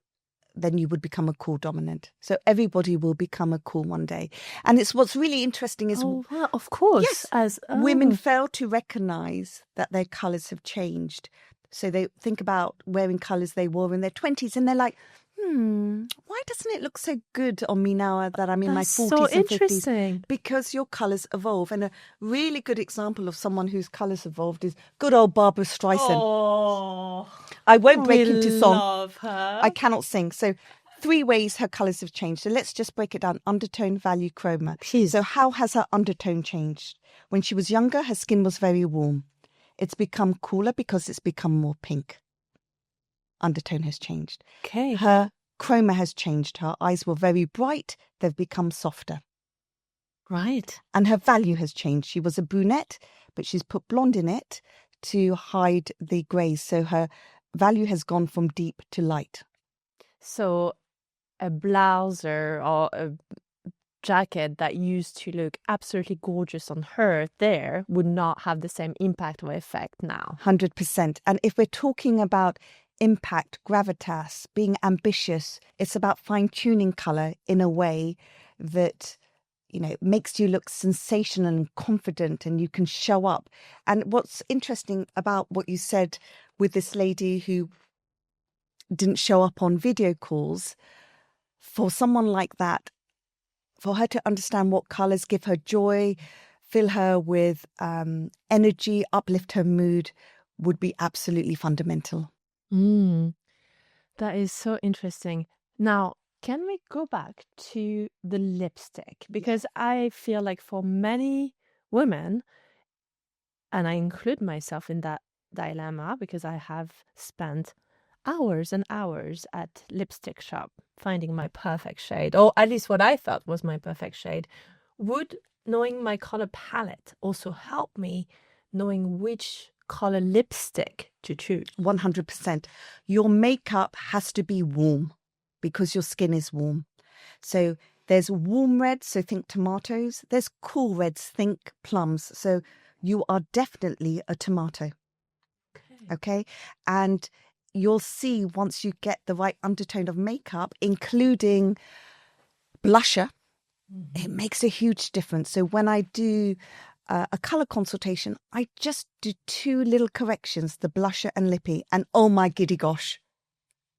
then you would become a cool dominant. So everybody will become a cool one day. And it's what's really interesting is... Oh, well, of course. Yes, women fail to recognise that their colours have changed. So they think about wearing colours they wore in their 20s and they're like, why doesn't it look so good on me now that I'm in my 40s so and 50s? Interesting. Because your colours evolve. And a really good example of someone whose colours evolved is good old Barbara Streisand. Oh, I won't break into song. Love her. I cannot sing. So 3 ways her colours have changed. So let's just break it down. Undertone, value, chroma. Please. So how has her undertone changed? When she was younger, her skin was very warm. It's become cooler because it's become more pink. Undertone has changed. Okay. Her chroma has changed. Her eyes were very bright. They've become softer. Right. And her value has changed. She was a brunette, but she's put blonde in it to hide the greys. So her value has gone from deep to light. So a blouser or a jacket that used to look absolutely gorgeous on her there would not have the same impact or effect now. 100%. And if we're talking about impact, gravitas, being ambitious, it's about fine-tuning colour in a way that, you know, makes you look sensational and confident and you can show up. And what's interesting about what you said with this lady who didn't show up on video calls, for someone like that, for her to understand what colours give her joy, fill her with energy, uplift her mood, would be absolutely fundamental. That is so interesting. Now, can we go back to the lipstick? Because I feel like for many women, and I include myself in that dilemma because I have spent hours and hours at lipstick shop finding my perfect shade, or at least what I thought was my perfect shade. Would knowing my color palette also help me knowing which color lipstick to choose? 100%. Your makeup has to be warm because your skin is warm. So there's warm reds, so think tomatoes. There's cool reds, think plums. So you are definitely a tomato. Okay. And you'll see once you get the right undertone of makeup, including blusher, it makes a huge difference. So when I do a colour consultation, I just do 2 little corrections, the blusher and lippy. And oh my giddy gosh,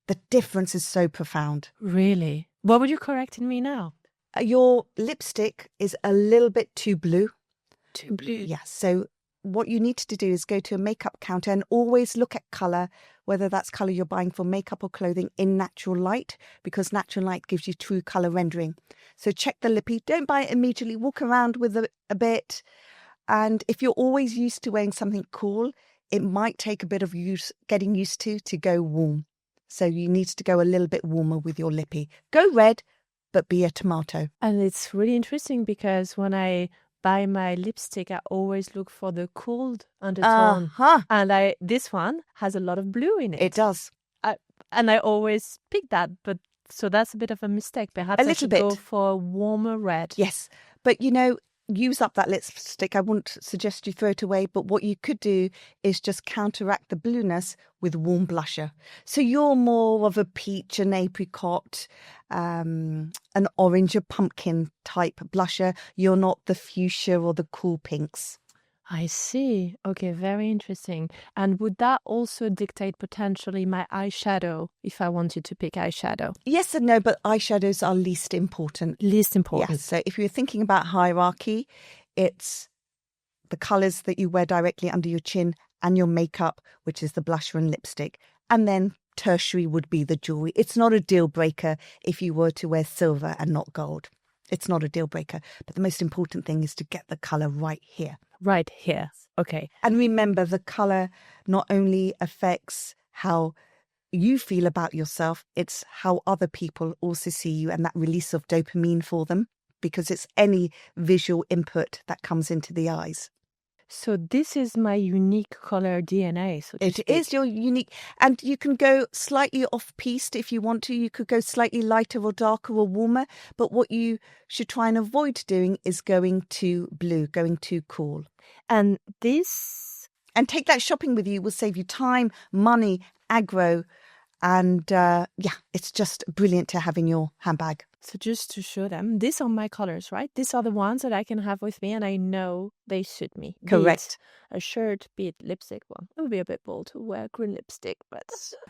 the difference is so profound. Really? What would you correct in me now? Your lipstick is a little bit too blue. Too blue? Yeah. So what you need to do is go to a makeup counter and always look at colour, whether that's colour you're buying for makeup or clothing, in natural light, because natural light gives you true colour rendering. So check the lippy. Don't buy it immediately. Walk around with it a bit. And if you're always used to wearing something cool, it might take a bit of getting used to go warm. So you need to go a little bit warmer with your lippy. Go red, but be a tomato. And it's really interesting because when I buy my lipstick, I always look for the cooled undertone. And this one has a lot of blue in it. It does. And I always pick that, but so that's a bit of a mistake. Perhaps I should go for a warmer red. Yes, but use up that lipstick. I wouldn't suggest you throw it away, but what you could do is just counteract the blueness with warm blusher. So you're more of a peach, an apricot, an orange, a pumpkin type blusher. You're not the fuchsia or the cool pinks. I see. Okay, very interesting. And would that also dictate potentially my eyeshadow if I wanted to pick eyeshadow? Yes and no, but eyeshadows are least important. Least important. Yes. So if you're thinking about hierarchy, it's the colours that you wear directly under your chin and your makeup, which is the blusher and lipstick. And then tertiary would be the jewellery. It's not a deal breaker if you were to wear silver and not gold. It's not a deal breaker. But the most important thing is to get the colour right here. Right here. Okay. And remember, the colour not only affects how you feel about yourself, it's how other people also see you and that release of dopamine for them, because it's any visual input that comes into the eyes. So this is my unique color DNA. So it is your unique, and you can go slightly off-piste if you want to. You could go slightly lighter or darker or warmer, but what you should try and avoid doing is going too blue, going too cool. And take that shopping with you will save you time, money, aggro, and it's just brilliant to have in your handbag. So just to show them, these are my colors, right? These are the ones that I can have with me and I know they suit me. Correct. Be it a shirt, be it lipstick. Well, it would be a bit bold to wear green lipstick, but...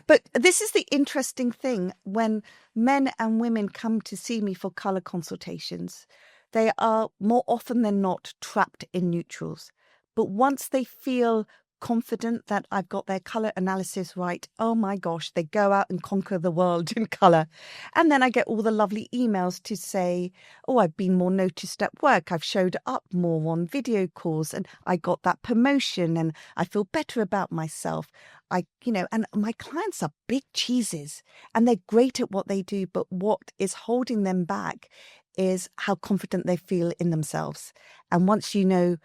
But this is the interesting thing. When men and women come to see me for colour consultations, they are more often than not trapped in neutrals. But once they feel confident that I've got their colour analysis right, oh my gosh, they go out and conquer the world in colour. And then I get all the lovely emails to say, oh, I've been more noticed at work, I've showed up more on video calls, and I got that promotion and I feel better about myself. And my clients are big cheeses and they're great at what they do, but what is holding them back is how confident they feel in themselves. And once you know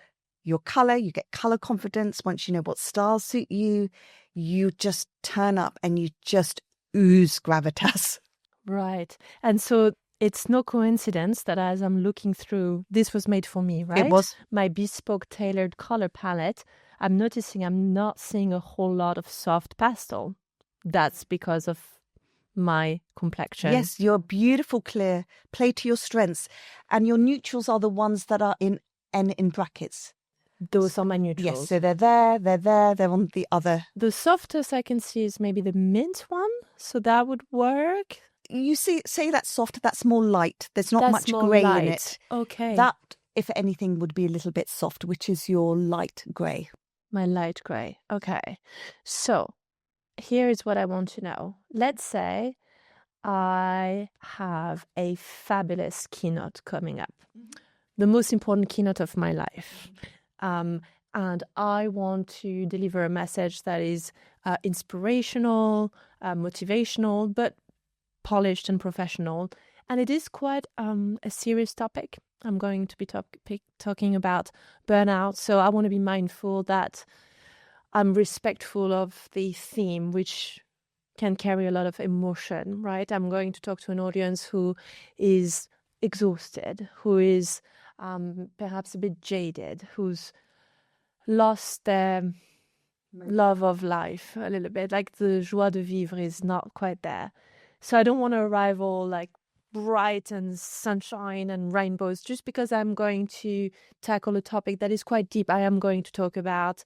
your colour, you get colour confidence. Once you know what styles suit you, you just turn up and you just ooze gravitas. Right. And so it's no coincidence that as I'm looking through, this was made for me, right? It was. My bespoke tailored colour palette, I'm noticing I'm not seeing a whole lot of soft pastel. That's because of my complexion. Yes, you're beautiful, clear, play to your strengths. And your neutrals are the ones that are in brackets. Those are my neutrals. Yes, so they're on the other. The softest I can see is maybe the mint one, so that would work. you say that's soft, that's more light. There's not That's much more grey in light. it. Okay. That, if anything, would be a little bit soft, which is your light grey. My light grey. Okay. So here is what I want to know. Let's say I have a fabulous keynote coming up, the most important keynote of my life. And I want to deliver a message that is inspirational, motivational, but polished and professional. And it is quite a serious topic. I'm going to be talking about burnout. So I want to be mindful that I'm respectful of the theme, which can carry a lot of emotion, right? I'm going to talk to an audience who is exhausted, who is perhaps a bit jaded, who's lost their love of life a little bit, like the joie de vivre is not quite there. So I don't want to arrive all like bright and sunshine and rainbows just because I'm going to tackle a topic that is quite deep. I am going to talk about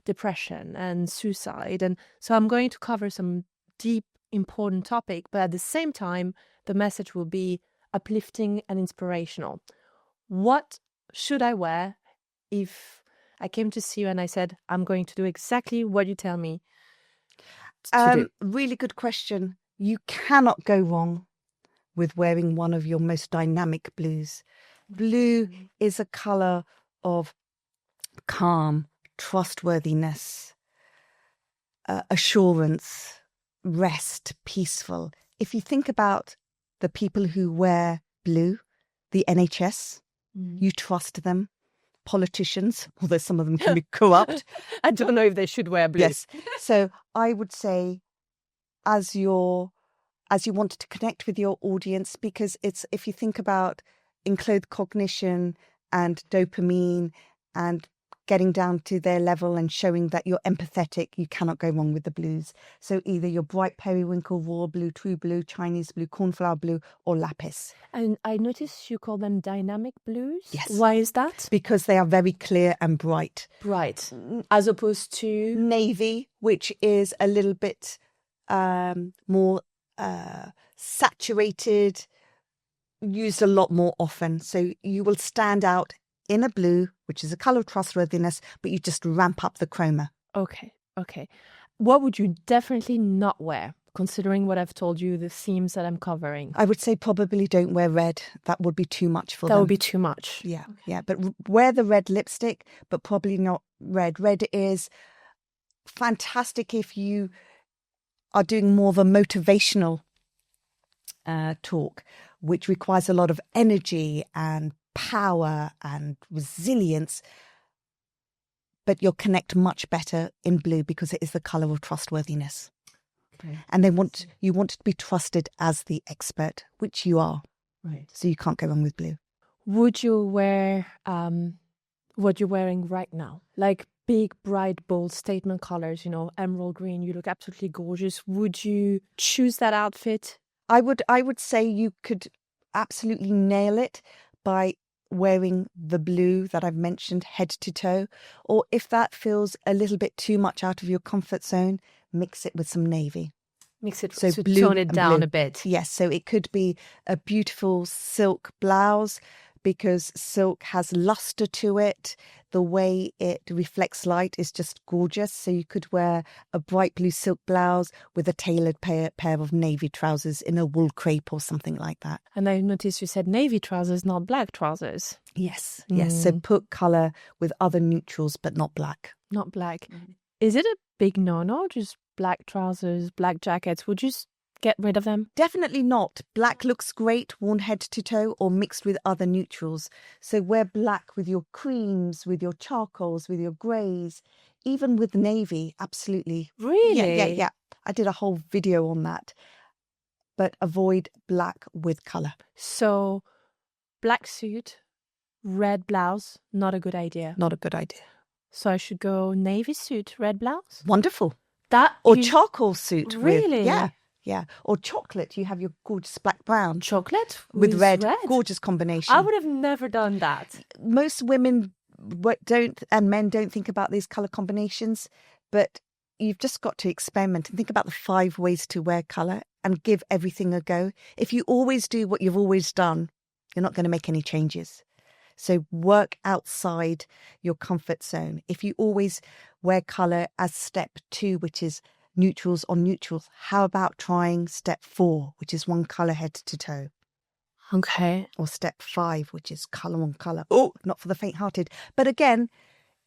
depression and suicide. And so I'm going to cover some deep, important topic, but at the same time, the message will be uplifting and inspirational. What should I wear if I came to see you and I said, I'm going to do exactly what you tell me to do? Really good question. You cannot go wrong with wearing one of your most dynamic blues. Blue is a colour of calm, trustworthiness, assurance, rest, peaceful. If you think about the people who wear blue, the NHS, you trust them. Politicians, although some of them can be corrupt. I don't know if they should wear blue. Yes. So I would say, as you want to connect with your audience, because it's, if you think about enclothed cognition and dopamine and getting down to their level and showing that you're empathetic, you cannot go wrong with the blues. So either your bright periwinkle, royal blue, true blue, Chinese blue, cornflower blue, or lapis. And I noticed you call them dynamic blues. Yes. Why is that? Because they are very clear and bright. Bright. As opposed to navy, which is a little bit more saturated, used a lot more often. So you will stand out in a blue, which is a colour of trustworthiness, but you just ramp up the chroma. Okay. What would you definitely not wear, considering what I've told you, the themes that I'm covering? I would say probably don't wear red. That would be too much for them. That would be too much. Yeah, okay. Yeah. But wear the red lipstick, but probably not red. Red is fantastic if you are doing more of a motivational talk, which requires a lot of energy and power and resilience, but you'll connect much better in blue because it is the colour of trustworthiness. Okay. And you want to be trusted as the expert, which you are. Right. So you can't go wrong with blue. Would you wear what you're wearing right now? Like big, bright, bold statement colors, emerald green, you look absolutely gorgeous. Would you choose that outfit? I would say you could absolutely nail it by wearing the blue that I've mentioned head to toe, or if that feels a little bit too much out of your comfort zone, mix it with some navy. Mix it, so blue tone it down blue. A bit. Yes, so it could be a beautiful silk blouse, because silk has luster to it. The way it reflects light is just gorgeous. So you could wear a bright blue silk blouse with a tailored pair of navy trousers in a wool crepe or something like that. And I noticed you said navy trousers, not black trousers. Yes, yes. So put colour with other neutrals, but not black. Not black. Is it a big no-no, just black trousers, black jackets? Would you get rid of them? Definitely not. Black looks great worn head to toe or mixed with other neutrals. So wear black with your creams, with your charcoals, with your greys, even with navy. Absolutely. Really? Yeah. I did a whole video on that. But avoid black with colour. So black suit, red blouse, not a good idea. Not a good idea. So I should go navy suit, red blouse? Wonderful. Charcoal suit. Really? Yeah. Or chocolate. You have your gorgeous black brown. Chocolate with red. Gorgeous combination. I would have never done that. Most women don't, and men don't think about these colour combinations, but you've just got to experiment and think about the 5 ways to wear colour and give everything a go. If you always do what you've always done, you're not going to make any changes. So work outside your comfort zone. If you always wear colour as step 2, which is neutrals on neutrals, how about trying step 4, which is one colour head to toe? Okay. Or step 5, which is colour on colour. Oh, not for the faint-hearted. But again,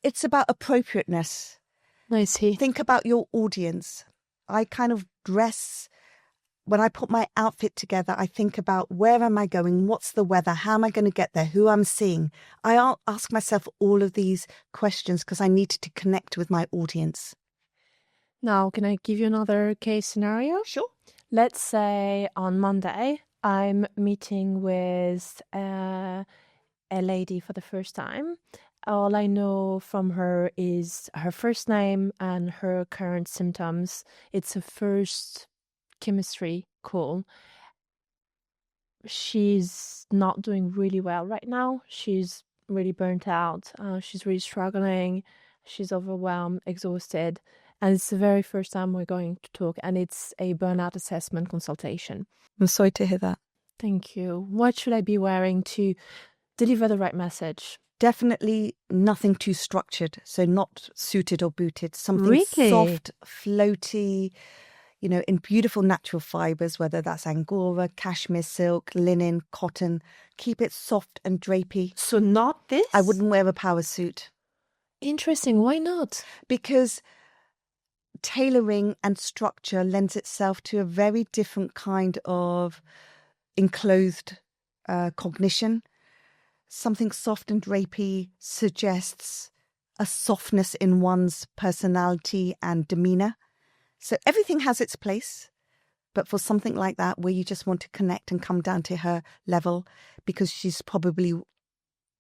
it's about appropriateness. I see. Think about your audience. I kind of dress, when I put my outfit together, I think about where am I going? What's the weather? How am I going to get there? Who I'm seeing? I ask myself all of these questions because I need to connect with my audience. Now, can I give you another case scenario? Sure. Let's say on Monday, I'm meeting with a lady for the first time. All I know from her is her first name and her current symptoms. It's a first chemistry call. She's not doing really well right now. She's really burnt out. She's really struggling. She's overwhelmed, exhausted. And it's the very first time we're going to talk. And it's a burnout assessment consultation. I'm sorry to hear that. Thank you. What should I be wearing to deliver the right message? Definitely nothing too structured. So not suited or booted. Something Really? soft, floaty, in beautiful natural fibres, whether that's Angora, cashmere silk, linen, cotton. Keep it soft and drapey. So not this? I wouldn't wear a power suit. Interesting. Why not? Because tailoring and structure lends itself to a very different kind of enclothed cognition. Something soft and drapey suggests a softness in one's personality and demeanour. So everything has its place, but for something like that where you just want to connect and come down to her level because she's probably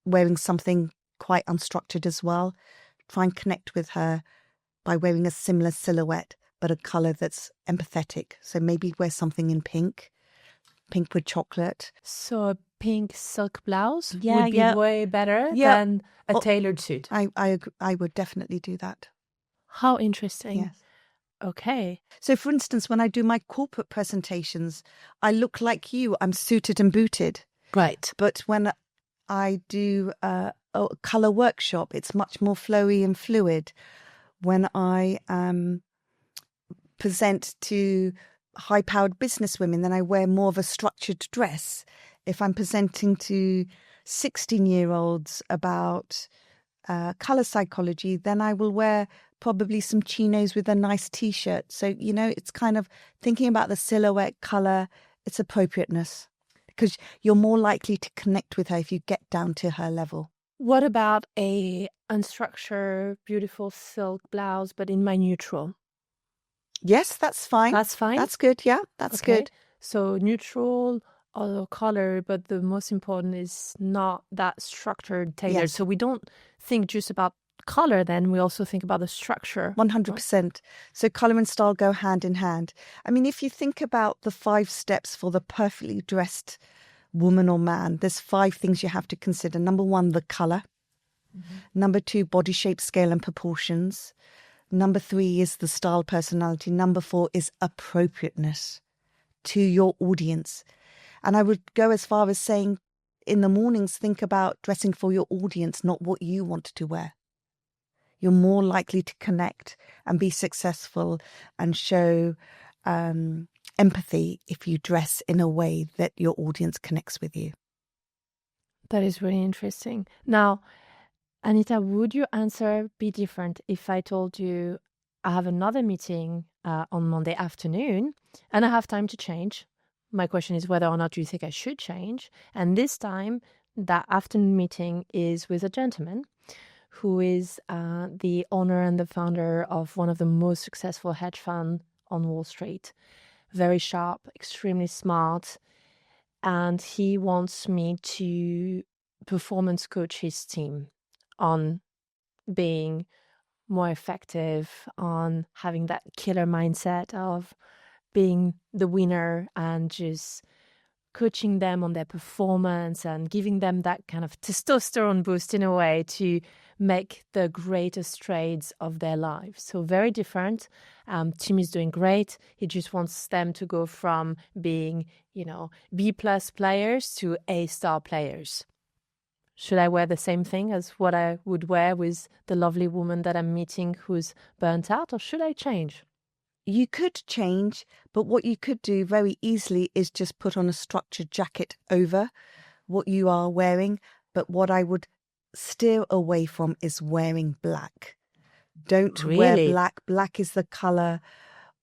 wearing something quite unstructured as well, try and connect with her by wearing a similar silhouette but a colour that's empathetic. So maybe wear something in pink with chocolate. So a pink silk blouse Yeah, would be yeah. way better Yeah. than a tailored suit. I would definitely do that. How interesting. Yes. Okay. So, for instance, when I do my corporate presentations, I look like you. I'm suited and booted. Right. But when I do a colour workshop, it's much more flowy and fluid. When I present to high-powered business women, then I wear more of a structured dress. If I'm presenting to 16-year-olds about colour psychology, then I will wear probably some chinos with a nice T-shirt. So, it's kind of thinking about the silhouette, colour, its appropriateness, because you're more likely to connect with her if you get down to her level. What about a unstructured, beautiful silk blouse, but in my neutral? Yes, that's fine. That's fine? That's good, yeah, that's good. So neutral or color, but the most important is not that structured, tailored. Yes. So we don't think just about color then, we also think about the structure. 100%. So colour and style go hand in hand. I mean, if you think about the 5 steps for the perfectly dressed woman or man, there's 5 things you have to consider. Number 1, the colour. Mm-hmm. Number 2, body shape, scale and proportions. Number 3 is the style, personality. Number 4 is appropriateness to your audience. And I would go as far as saying in the mornings, think about dressing for your audience, not what you want to wear. You're more likely to connect and be successful and show empathy if you dress in a way that your audience connects with you. That is really interesting. Now, Anita, would your answer be different if I told you I have another meeting on Monday afternoon and I have time to change? My question is whether or not you think I should change. And this time, that afternoon meeting is with a gentleman who is the owner and the founder of one of the most successful hedge funds on Wall Street. Very sharp, extremely smart. And he wants me to performance coach his team on being more effective, on having that killer mindset of being the winner and just coaching them on their performance and giving them that kind of testosterone boost in a way to make the greatest strides of their lives. So very different. Tim is doing great. He just wants them to go from being, B+ players to A-star players. Should I wear the same thing as what I would wear with the lovely woman that I'm meeting who's burnt out, or should I change? You could change, but what you could do very easily is just put on a structured jacket over what you are wearing. But what I would steer away from is wearing black. Don't wear black. Black is the color.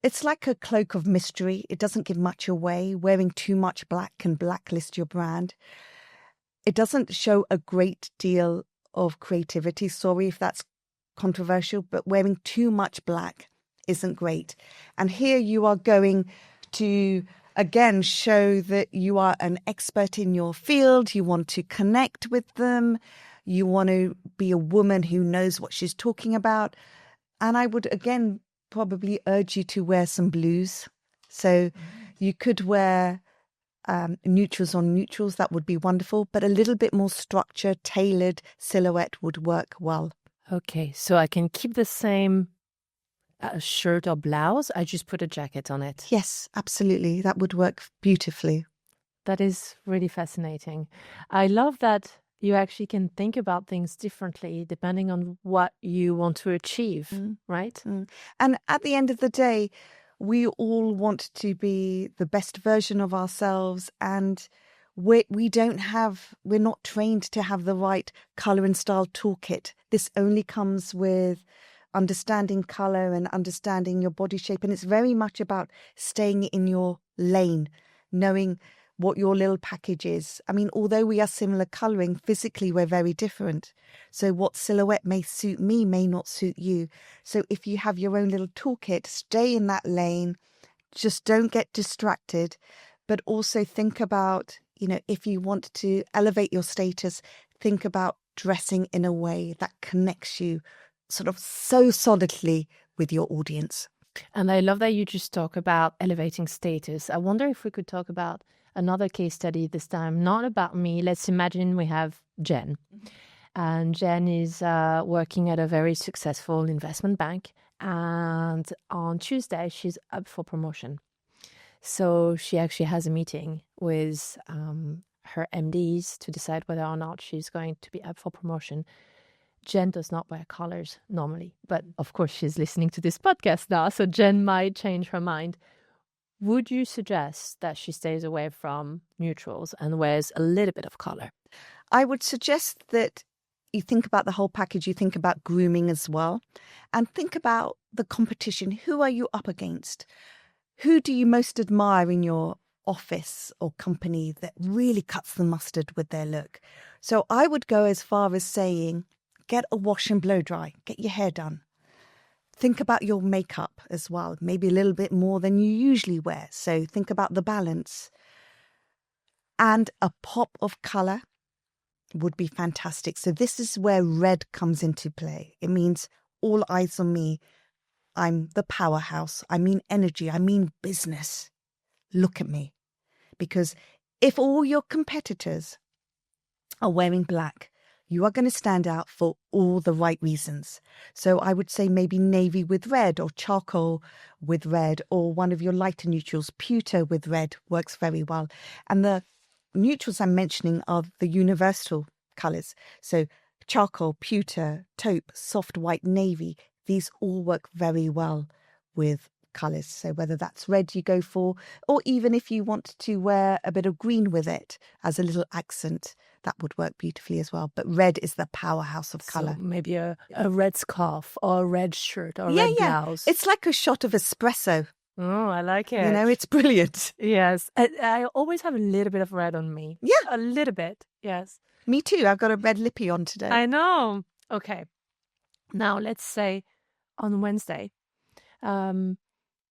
It's like a cloak of mystery. It doesn't give much away. Wearing too much black can blacklist your brand. It doesn't show a great deal of creativity. Sorry if that's controversial, but wearing too much black isn't great. And here you are going to, again, show that you are an expert in your field. You want to connect with them. You want to be a woman who knows what she's talking about. And I would, again, probably urge you to wear some blues. So you could wear neutrals on neutrals. That would be wonderful. But a little bit more structure, tailored silhouette would work well. Okay, so I can keep the same shirt or blouse. I just put a jacket on it. Yes, absolutely. That would work beautifully. That is really fascinating. I love that you actually can think about things differently depending on what you want to achieve, right? And at the end of the day, we all want to be the best version of ourselves, and we're not trained to have the right color and style toolkit. This only comes with understanding color and understanding your body shape. And it's very much about staying in your lane, knowing what your little package is. I mean, although we are similar coloring, physically we're very different. So what silhouette may suit me may not suit you. So if you have your own little toolkit, stay in that lane. Just don't get distracted. But also think about, if you want to elevate your status, think about dressing in a way that connects you sort of so solidly with your audience. And I love that you just talk about elevating status. I wonder if we could talk about another case study this time, not about me. Let's imagine we have Jen. And Jen is working at a very successful investment bank. And on Tuesday, she's up for promotion. So she actually has a meeting with her MDs to decide whether or not she's going to be up for promotion. Jen does not wear colors normally, but of course she's listening to this podcast now, so Jen might change her mind. Would you suggest that she stays away from neutrals and wears a little bit of color? I would suggest that you think about the whole package. You think about grooming as well, and think about the competition. Who are you up against? Who do you most admire in your office or company that really cuts the mustard with their look? So I would go as far as saying, get a wash and blow dry, get your hair done. Think about your makeup as well, maybe a little bit more than you usually wear. So think about the balance. And a pop of colour would be fantastic. So this is where red comes into play. It means all eyes on me. I'm the powerhouse. I mean energy. I mean business. Look at me. Because if all your competitors are wearing black, you are going to stand out for all the right reasons. So I would say maybe navy with red, or charcoal with red, or one of your lighter neutrals, pewter with red works very well. And the neutrals I'm mentioning are the universal colours. So charcoal, pewter, taupe, soft white, navy, these all work very well with colours. So whether that's red you go for, or even if you want to wear a bit of green with it as a little accent, that would work beautifully as well. But red is the powerhouse of colour. So maybe a red scarf or a red shirt or a red blouse. It's like a shot of espresso. Oh, I like it. It's brilliant. Yes. I always have a little bit of red on me. Yeah. A little bit, yes. Me too. I've got a red lippy on today. I know. Okay. Now, let's say on Wednesday,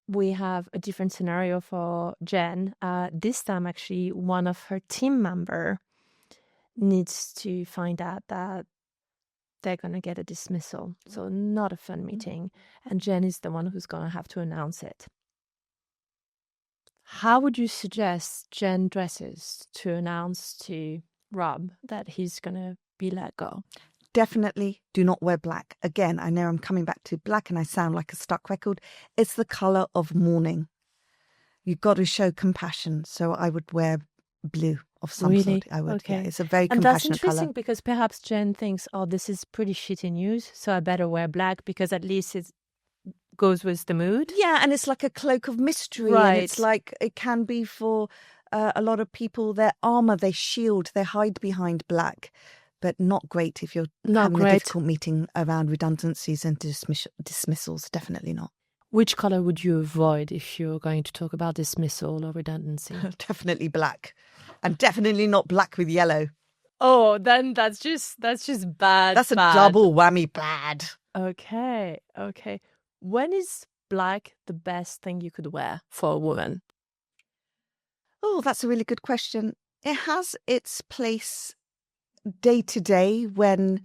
we have a different scenario for Jen. This time, actually, one of her team members needs to find out that they're going to get a dismissal. So not a fun meeting. And Jen is the one who's going to have to announce it. How would you suggest Jen dresses to announce to Rob that he's going to be let go? Definitely do not wear black. Again, I know I'm coming back to black and I sound like a stuck record. It's the colour of mourning. You've got to show compassion. So I would wear blue of some sort. I would. Okay. Yeah, it's a very And that's compassionate interesting colour. because perhaps Jen thinks, oh, this is pretty shitty news, so I better wear black because at least it goes with the mood. Yeah, and it's like a cloak of mystery. Right. And it's like it can be for a lot of people, their armour, their shield, they hide behind black. But not great if you're having a difficult meeting around redundancies and dismissals. Definitely not. Which colour would you avoid if you're going to talk about dismissal or redundancy? Definitely black. And definitely not black with yellow. Oh, then that's just bad. That's a double whammy bad. Okay. When is black the best thing you could wear for a woman? Oh, that's a really good question. It has its place day to day when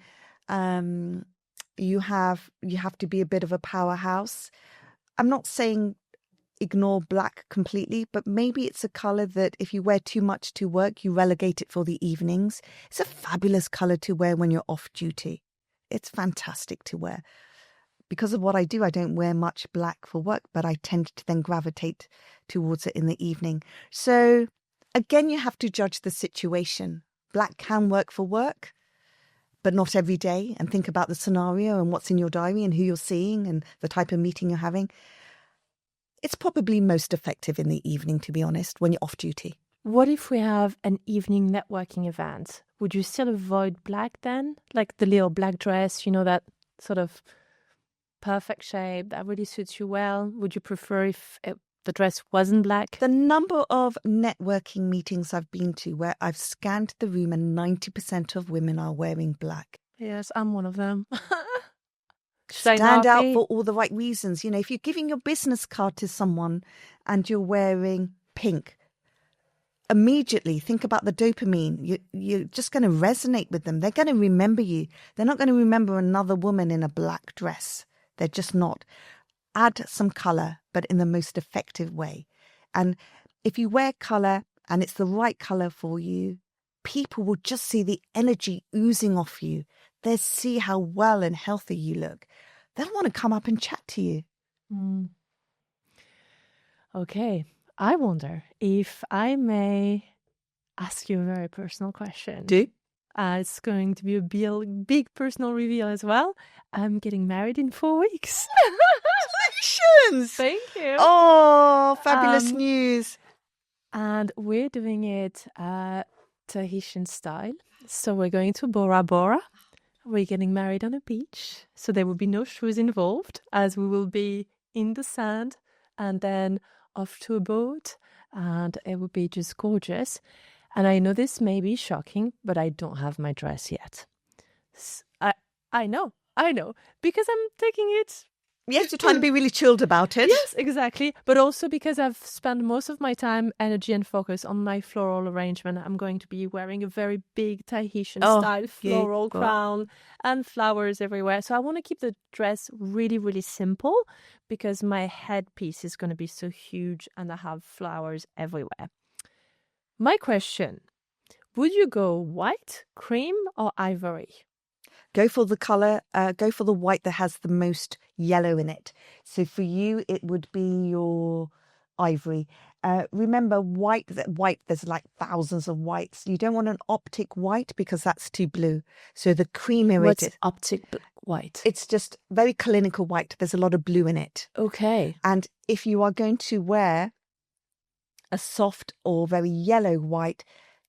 you have to be a bit of a powerhouse. I'm not saying ignore black completely, but maybe it's a colour that if you wear too much to work, you relegate it for the evenings. It's a fabulous colour to wear when you're off duty. It's fantastic to wear. Because of what I do, I don't wear much black for work, but I tend to then gravitate towards it in the evening. So again, you have to judge the situation. Black can work for work, but not every day. And think about the scenario and what's in your diary and who you're seeing and the type of meeting you're having. It's probably most effective in the evening, to be honest, when you're off duty. What if we have an evening networking event? Would you still avoid black then? Like the little black dress, that sort of perfect shape that really suits you well? Would you prefer if the dress wasn't black? The number of networking meetings I've been to where I've scanned the room and 90% of women are wearing black. Yes, I'm one of them. Stand out for all the right reasons. If you're giving your business card to someone and you're wearing pink, immediately think about the dopamine. You're just going to resonate with them. They're going to remember you. They're not going to remember another woman in a black dress. They're just not. Add some colour, but in the most effective way. And if you wear colour and it's the right colour for you, people will just see the energy oozing off you. They'll see how well and healthy you look. They'll want to come up and chat to you. Mm. Okay. I wonder if I may ask you a very personal question. Do? It's going to be a big personal reveal as well. I'm getting married in 4 weeks. Congratulations! Thank you. Oh, fabulous news. And we're doing it Tahitian style. So we're going to Bora Bora. We're getting married on a beach. So there will be no shoes involved, as we will be in the sand and then off to a boat. And it will be just gorgeous. And I know this may be shocking, but I don't have my dress yet. I know, because I'm taking it. Yes, you're trying to be really chilled about it. Yes, exactly. But also because I've spent most of my time, energy and focus on my floral arrangement. I'm going to be wearing a very big Tahitian style floral crown and flowers everywhere. So I want to keep the dress really, really simple because my headpiece is going to be so huge and I have flowers everywhere. My question, would you go white, cream or ivory? Go for the colour, go for the white that has the most yellow in it. So for you, it would be your ivory. Remember, white, there's like thousands of whites. You don't want an optic white because that's too blue. So the cream irritated. What's optic white? It's just very clinical white. There's a lot of blue in it. Okay. And if you are going to wear a soft or very yellow white,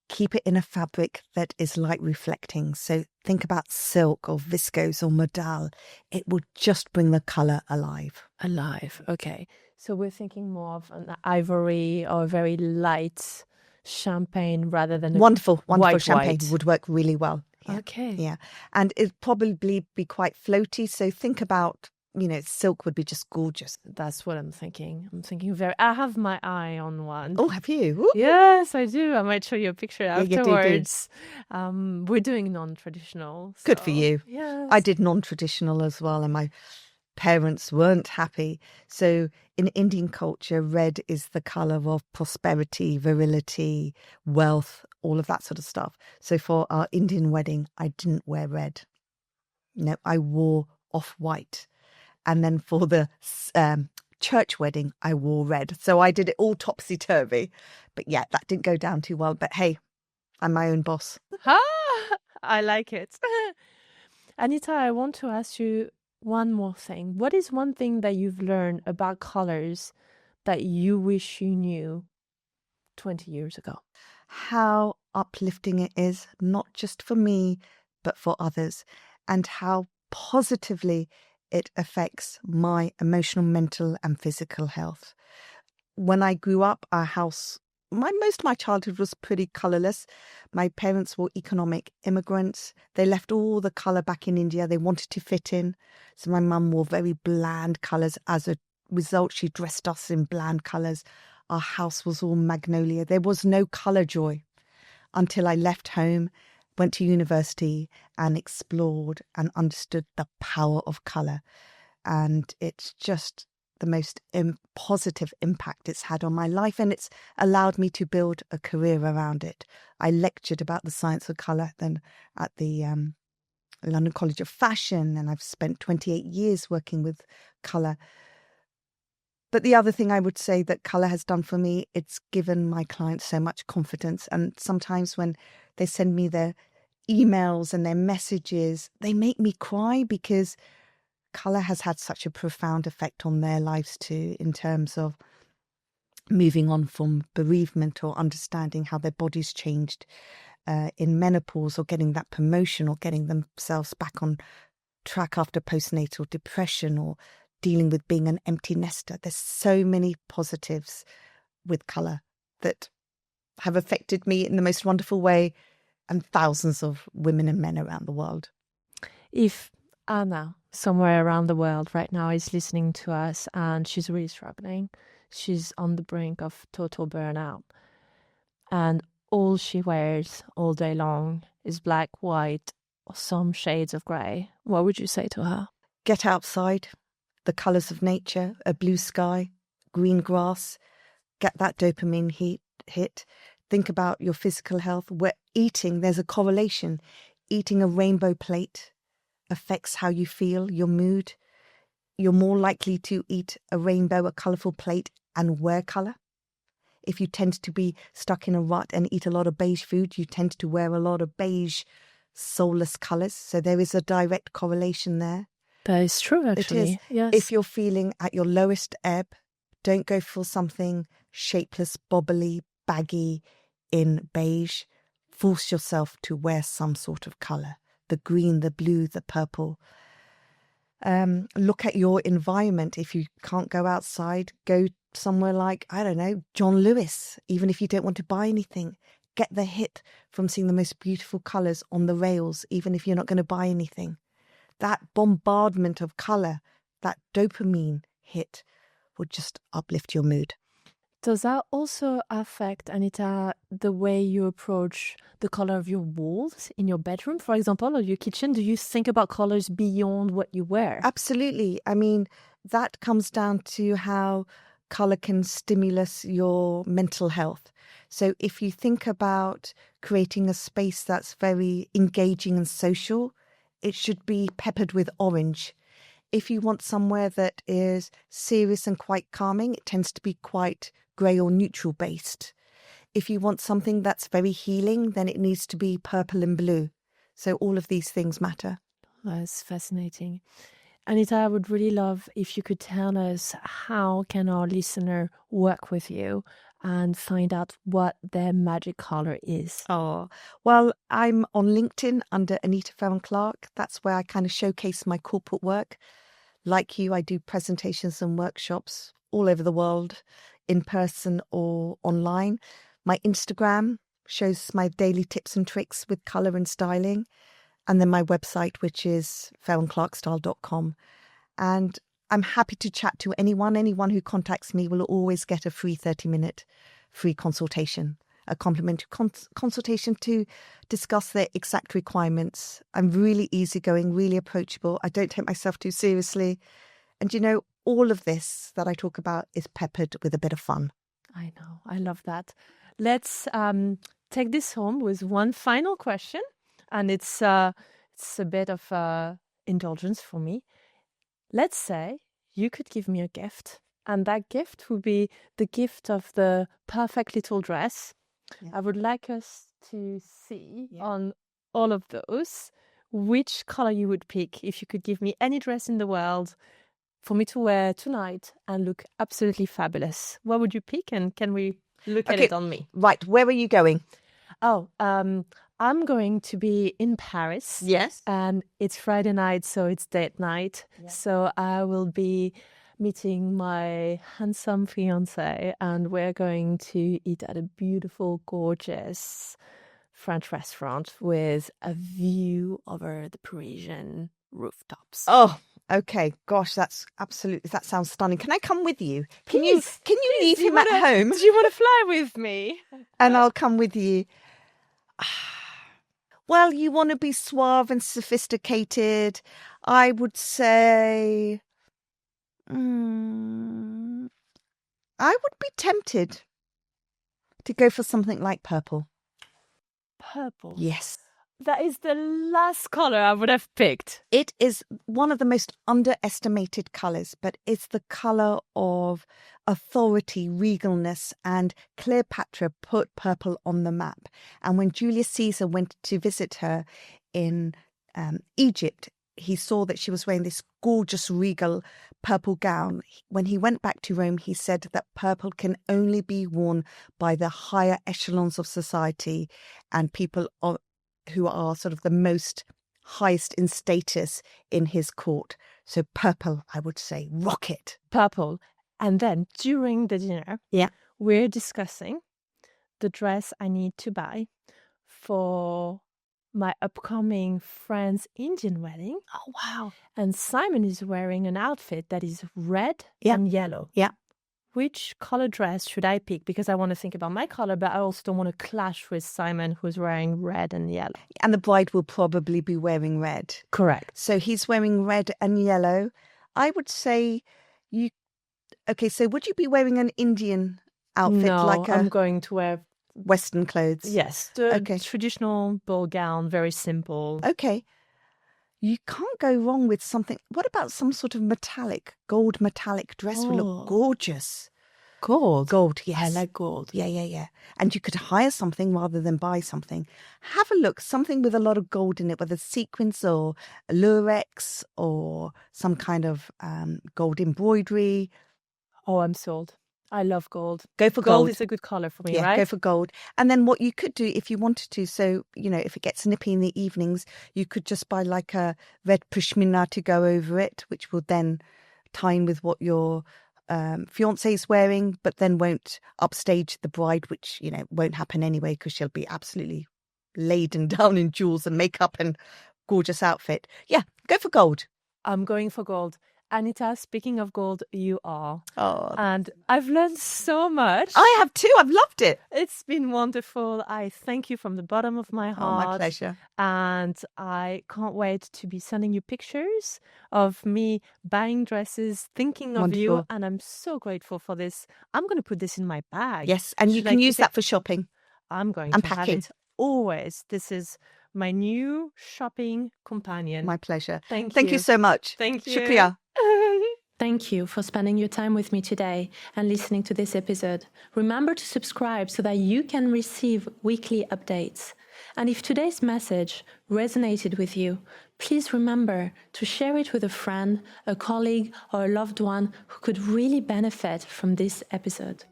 keep it in a fabric that is light reflecting. So think about silk or viscose or modal. It will just bring the colour alive. Okay. So we're thinking more of an ivory or a very light champagne rather than wonderful white champagne would work really well. Yeah. Okay. Yeah. And it'd probably be quite floaty. So think about, silk would be just gorgeous. That's what I'm thinking. I have my eye on one. Oh, have you? Ooh. Yes, I do. I might show you a picture afterwards. Yeah, we're doing non-traditional. Good for you. Yes. I did non-traditional as well. And parents weren't happy. So in Indian culture, red is the colour of prosperity, virility, wealth, all of that sort of stuff. So for our Indian wedding, I didn't wear red. No, I wore off-white. And then for the church wedding, I wore red. So I did it all topsy-turvy. But yeah, that didn't go down too well. But hey, I'm my own boss. I like it. Anita, I want to ask you one more thing. What is one thing that you've learned about colors that you wish you knew 20 years ago? How uplifting it is, not just for me, but for others, and how positively it affects my emotional, mental, and physical health. When I grew up, our house, most of my childhood was pretty colourless. My parents were economic immigrants. They left all the colour back in India. They wanted to fit in. So my mum wore very bland colours. As a result, she dressed us in bland colours. Our house was all magnolia. There was no colour joy until I left home, went to university and explored and understood the power of colour. And it's just the most positive impact it's had on my life, and it's allowed me to build a career around it. I lectured about the science of colour then at the London College of Fashion, and I've spent 28 years working with colour. But the other thing I would say that colour has done for me, it's given my clients so much confidence. And sometimes when they send me their emails and their messages, they make me cry because colour has had such a profound effect on their lives too, in terms of moving on from bereavement or understanding how their body's changed in menopause, or getting that promotion, or getting themselves back on track after postnatal depression, or dealing with being an empty nester. There's so many positives with colour that have affected me in the most wonderful way, and thousands of women and men around the world. If Anna, somewhere around the world right now, is listening to us and she's really struggling, she's on the brink of total burnout, and all she wears all day long is black, white, or some shades of grey, what would you say to her? Get outside, the colours of nature, a blue sky, green grass, get that dopamine hit. Think about your physical health. We're eating, there's a correlation. Eating a rainbow plate affects how you feel, your mood. You're more likely to eat a rainbow, a colourful plate, and wear colour. If you tend to be stuck in a rut and eat a lot of beige food, you tend to wear a lot of beige, soulless colours. So there is a direct correlation there. That is true, actually. It is. Yes. If you're feeling at your lowest ebb, don't go for something shapeless, bobbly, baggy in beige. Force yourself to wear some sort of colour. The green, the blue, the purple. Look at your environment. If you can't go outside, go somewhere like, I don't know, John Lewis. Even if you don't want to buy anything, get the hit from seeing the most beautiful colours on the rails, even if you're not going to buy anything. That bombardment of colour, that dopamine hit, would just uplift your mood. Does that also affect, Anita, the way you approach the color of your walls in your bedroom, for example, or your kitchen? Do you think about colors beyond what you wear? Absolutely. I mean, that comes down to how color can stimulate your mental health. So if you think about creating a space that's very engaging and social, it should be peppered with orange. If you want somewhere that is serious and quite calming, it tends to be quite grey or neutral based. If you want something that's very healing, then it needs to be purple and blue. So all of these things matter. That's fascinating. Anita, I would really love if you could tell us how can our listener work with you and find out what their magic color is. Oh, well, I'm on LinkedIn under Anita Feron Clark. That's where I kind of showcase my corporate work. Like you, I do presentations and workshops all over the world, in person or online. My Instagram shows my daily tips and tricks with colour and styling. And then my website, which is feronclarkstyle.com. And I'm happy to chat to anyone. Anyone who contacts me will always get a free 30-minute free consultation, a complimentary consultation to discuss their exact requirements. I'm really easygoing, really approachable. I don't take myself too seriously. And you know, all of this that I talk about is peppered with a bit of fun. I know. I love that. Let's take this home with one final question. And it's a bit of indulgence for me. Let's say you could give me a gift. And that gift would be the gift of the perfect little dress. Yeah. I would like us to see on all of those which color you would pick if you could give me any dress in the world for me to wear tonight and look absolutely fabulous. What would you pick? And can we look at it on me? Right. Where are you going? Oh, I'm going to be in Paris. Yes. And it's Friday night, so it's date night. Yeah. So I will be meeting my handsome fiancé, and we're going to eat at a beautiful, gorgeous French restaurant with a view over the Parisian rooftops. Oh, okay. Gosh, that sounds stunning. Can I come with you? Can you leave him at home? Do you want to fly with me? And I'll come with you. Well, you want to be suave and sophisticated. I would say I would be tempted to go for something like purple. Purple? Yes. That is the last color I would have picked. It is one of the most underestimated colors, but it's the color of authority, regalness, and Cleopatra put purple on the map. And when Julius Caesar went to visit her in Egypt, he saw that she was wearing this gorgeous regal purple gown. When he went back to Rome, he said that purple can only be worn by the higher echelons of society and people who are sort of the most highest in status in his court. So purple, I would say, rock it. Purple. And then during the dinner, we're discussing the dress I need to buy for my upcoming friend's Indian wedding. Oh, wow. And Simon is wearing an outfit that is red and yellow. Yeah. Which color dress should I pick? Because I want to think about my color, but I also don't want to clash with Simon, who's wearing red and yellow. And the bride will probably be wearing red. Correct. So he's wearing red and yellow. I would say you... Okay, so would you be wearing an Indian outfit? No, I'm going to wear... Western clothes? Yes. The traditional ball gown, very simple. Okay. You can't go wrong with something. What about some sort of gold metallic dress would look gorgeous. Gold? Gold, yes. I like gold. Yeah. And you could hire something rather than buy something. Have a look, something with a lot of gold in it, whether sequins or lurex or some kind of gold embroidery. Oh, I'm sold. I love gold. Go for gold. Gold is a good color for me, right? Go for gold. And then what you could do if you wanted to, so, you know, if it gets nippy in the evenings, you could just buy like a red pashmina to go over it, which will then tie in with what your fiancé is wearing, but then won't upstage the bride, which, you know, won't happen anyway because she'll be absolutely laden down in jewels and makeup and gorgeous outfit. Yeah, go for gold. I'm going for gold. Anita, speaking of gold, you are. Oh. And I've learned so much. I have too. I've loved it. It's been wonderful. I thank you from the bottom of my heart. Oh, my pleasure. And I can't wait to be sending you pictures of me buying dresses, thinking of you. And I'm so grateful for this. I'm going to put this in my bag. Yes, and you can use that for shopping. I'm going to have it always. This is my new shopping companion. My pleasure. Thank you. Thank you so much. Thank you. Shukriya. Thank you for spending your time with me today and listening to this episode. Remember to subscribe so that you can receive weekly updates. And if today's message resonated with you, please remember to share it with a friend, a colleague, or a loved one who could really benefit from this episode.